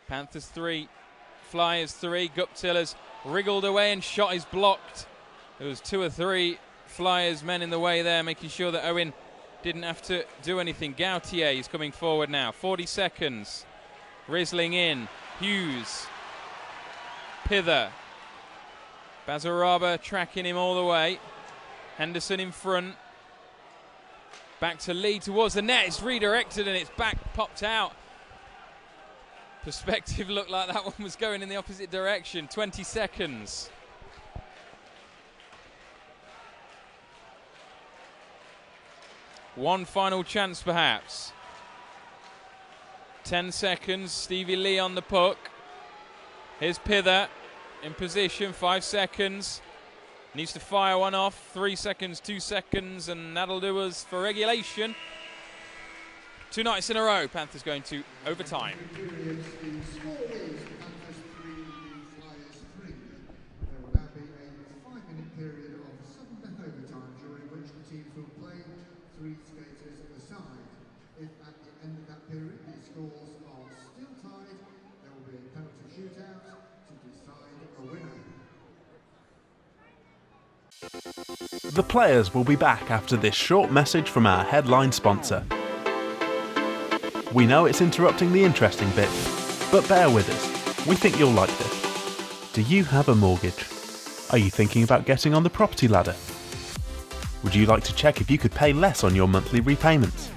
Panthers 3, Flyers 3. Guptill has wriggled away and shot is blocked. There was 2 or 3 Flyers men in the way there, making sure that Owen didn't have to do anything. Gautier is coming forward now. 40 seconds. Risling in. Hughes. Pither. Bazaraba tracking him all the way. Henderson in front. Back to Lee towards the net. It's redirected and it's back, popped out. Perspective looked like that one was going in the opposite direction. 20 seconds. One final chance perhaps. 10 seconds. Stevie Lee on the puck. Here's Pither in position. 5 seconds. Needs to fire one off. 3 seconds, 2 seconds, and that'll do us for regulation. 2 nights in a row. Panthers going to overtime. The players will be back after this short message from our headline sponsor. We know it's interrupting the interesting bit, but bear with us. We think you'll like this. Do you have a mortgage? Are you thinking about getting on the property ladder? Would you like to check if you could pay less on your monthly repayments?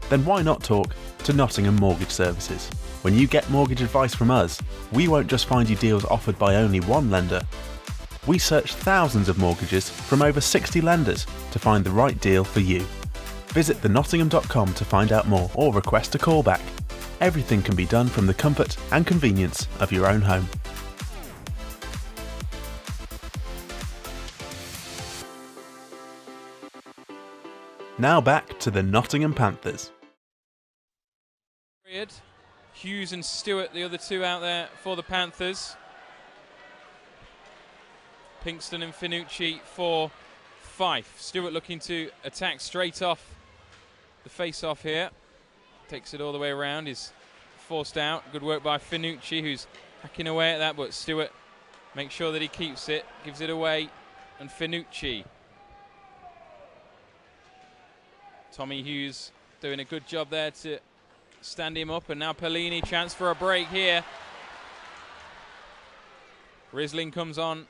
Then why not talk to Nottingham Mortgage Services? When you get mortgage advice from us, we won't just find you deals offered by only one lender. We search thousands of mortgages from over 60 lenders to find the right deal for you. Visit thenottingham.com to find out more or request a call back. Everything can be done from the comfort and convenience of your own home. Now back to the Nottingham Panthers. Hughes and Stewart, the other 2 out there for the Panthers. Pinkston and Finucci for Fife. Stewart looking to attack straight off the face-off here. Takes it all the way around, is forced out. Good work by Finucci, who's hacking away at that, but Stewart makes sure that he keeps it, gives it away, and Finucci. Tommy Hughes doing a good job there to stand him up, and now Pellini, chance for a break here. Risling comes on.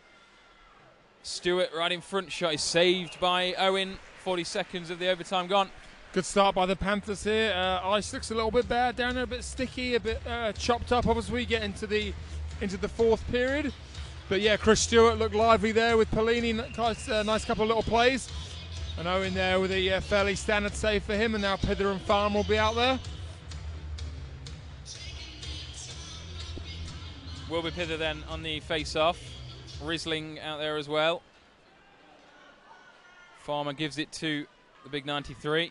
Stewart right in front, shot is saved by Owen. 40 seconds of the overtime gone. Good start by the Panthers here. Ice looks a little bit bad down there, a bit sticky, a bit chopped up. Obviously, we get into the 4th period. But yeah, Chris Stewart looked lively there with Pellini. Nice couple of little plays. And Owen there with a fairly standard save for him. And now Pither and Farm will be out there. Will be Pither then on the face-off. Risling out there as well. Farmer gives it to the big 93.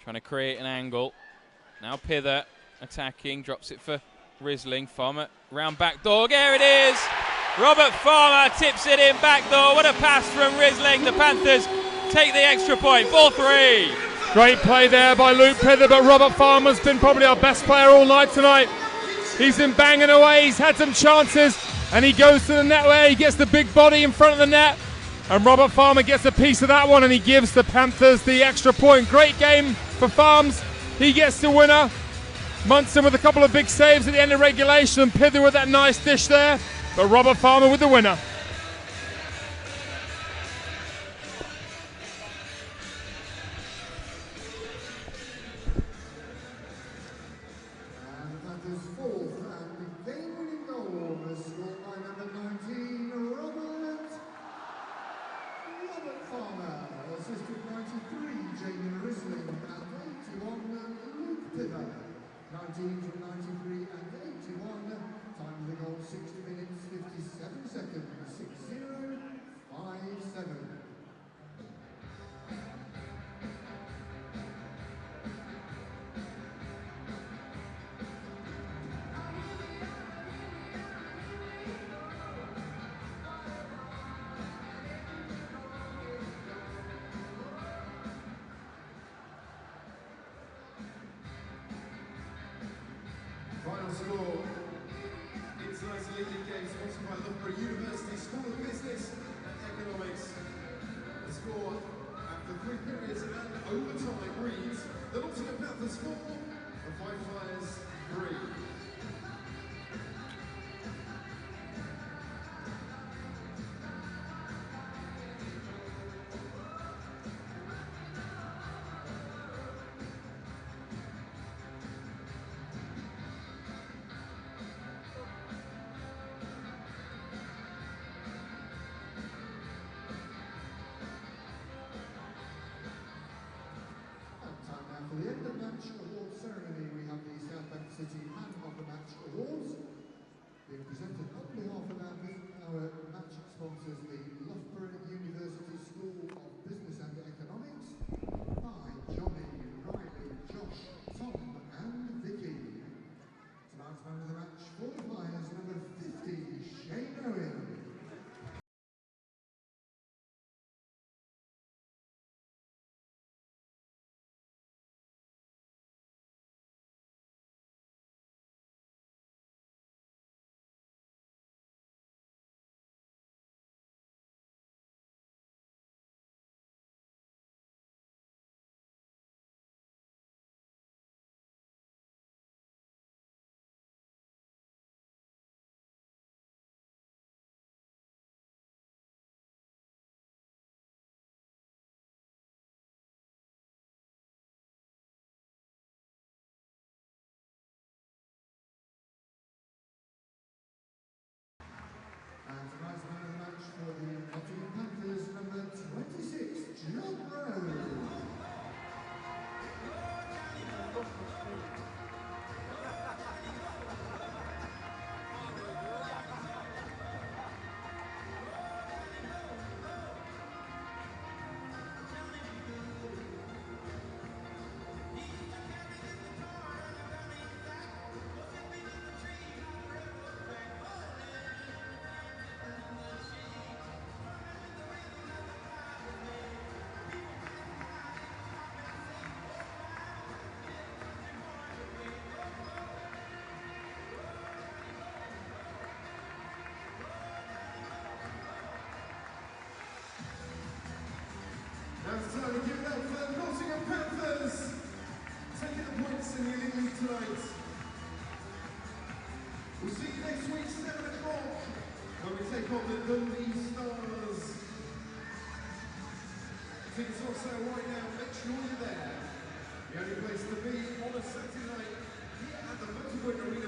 Trying to create an angle. Now Pither attacking, drops it for Risling. Farmer round back door. There it is! Robert Farmer tips it in back door. What a pass from Risling. The Panthers take the extra point. 4-3. Great play there by Luke Pither, but Robert Farmer's been probably our best player all night tonight. He's been banging away, he's had some chances, and he goes to the net where he gets the big body in front of the net, and Robert Farmer gets a piece of that one, and he gives the Panthers the extra point. Great game for Farms, he gets the winner. Munson with a couple of big saves at the end of regulation, and Pither with that nice dish there, but Robert Farmer with the winner. Loughborough University School of Business and Economics. The score after 3 periods and overtime reads the Nottingham Panthers 4, the Fife Flyers 3. For the end of match award ceremony, we have the South Bank City Man of the Match Awards being presented on behalf of our match sponsors, the Loughborough University School of Business and Economics, by Johnny, Riley, Josh, Tom and Vicky. Tonight's man of the match for the Flyers, number 50, Shane Owen. And tonight's man of the match for the Nottingham Panthers, number 26, John Rose. Now it's time to give it up for the Nottingham Panthers, taking the points in the Elite League tonight. We'll see you next week, 7 o'clock, when we take on the Dundee Stars. Tickets on sale right now, make sure you're there. The only place to be on a Saturday night here at the Motorway Arena.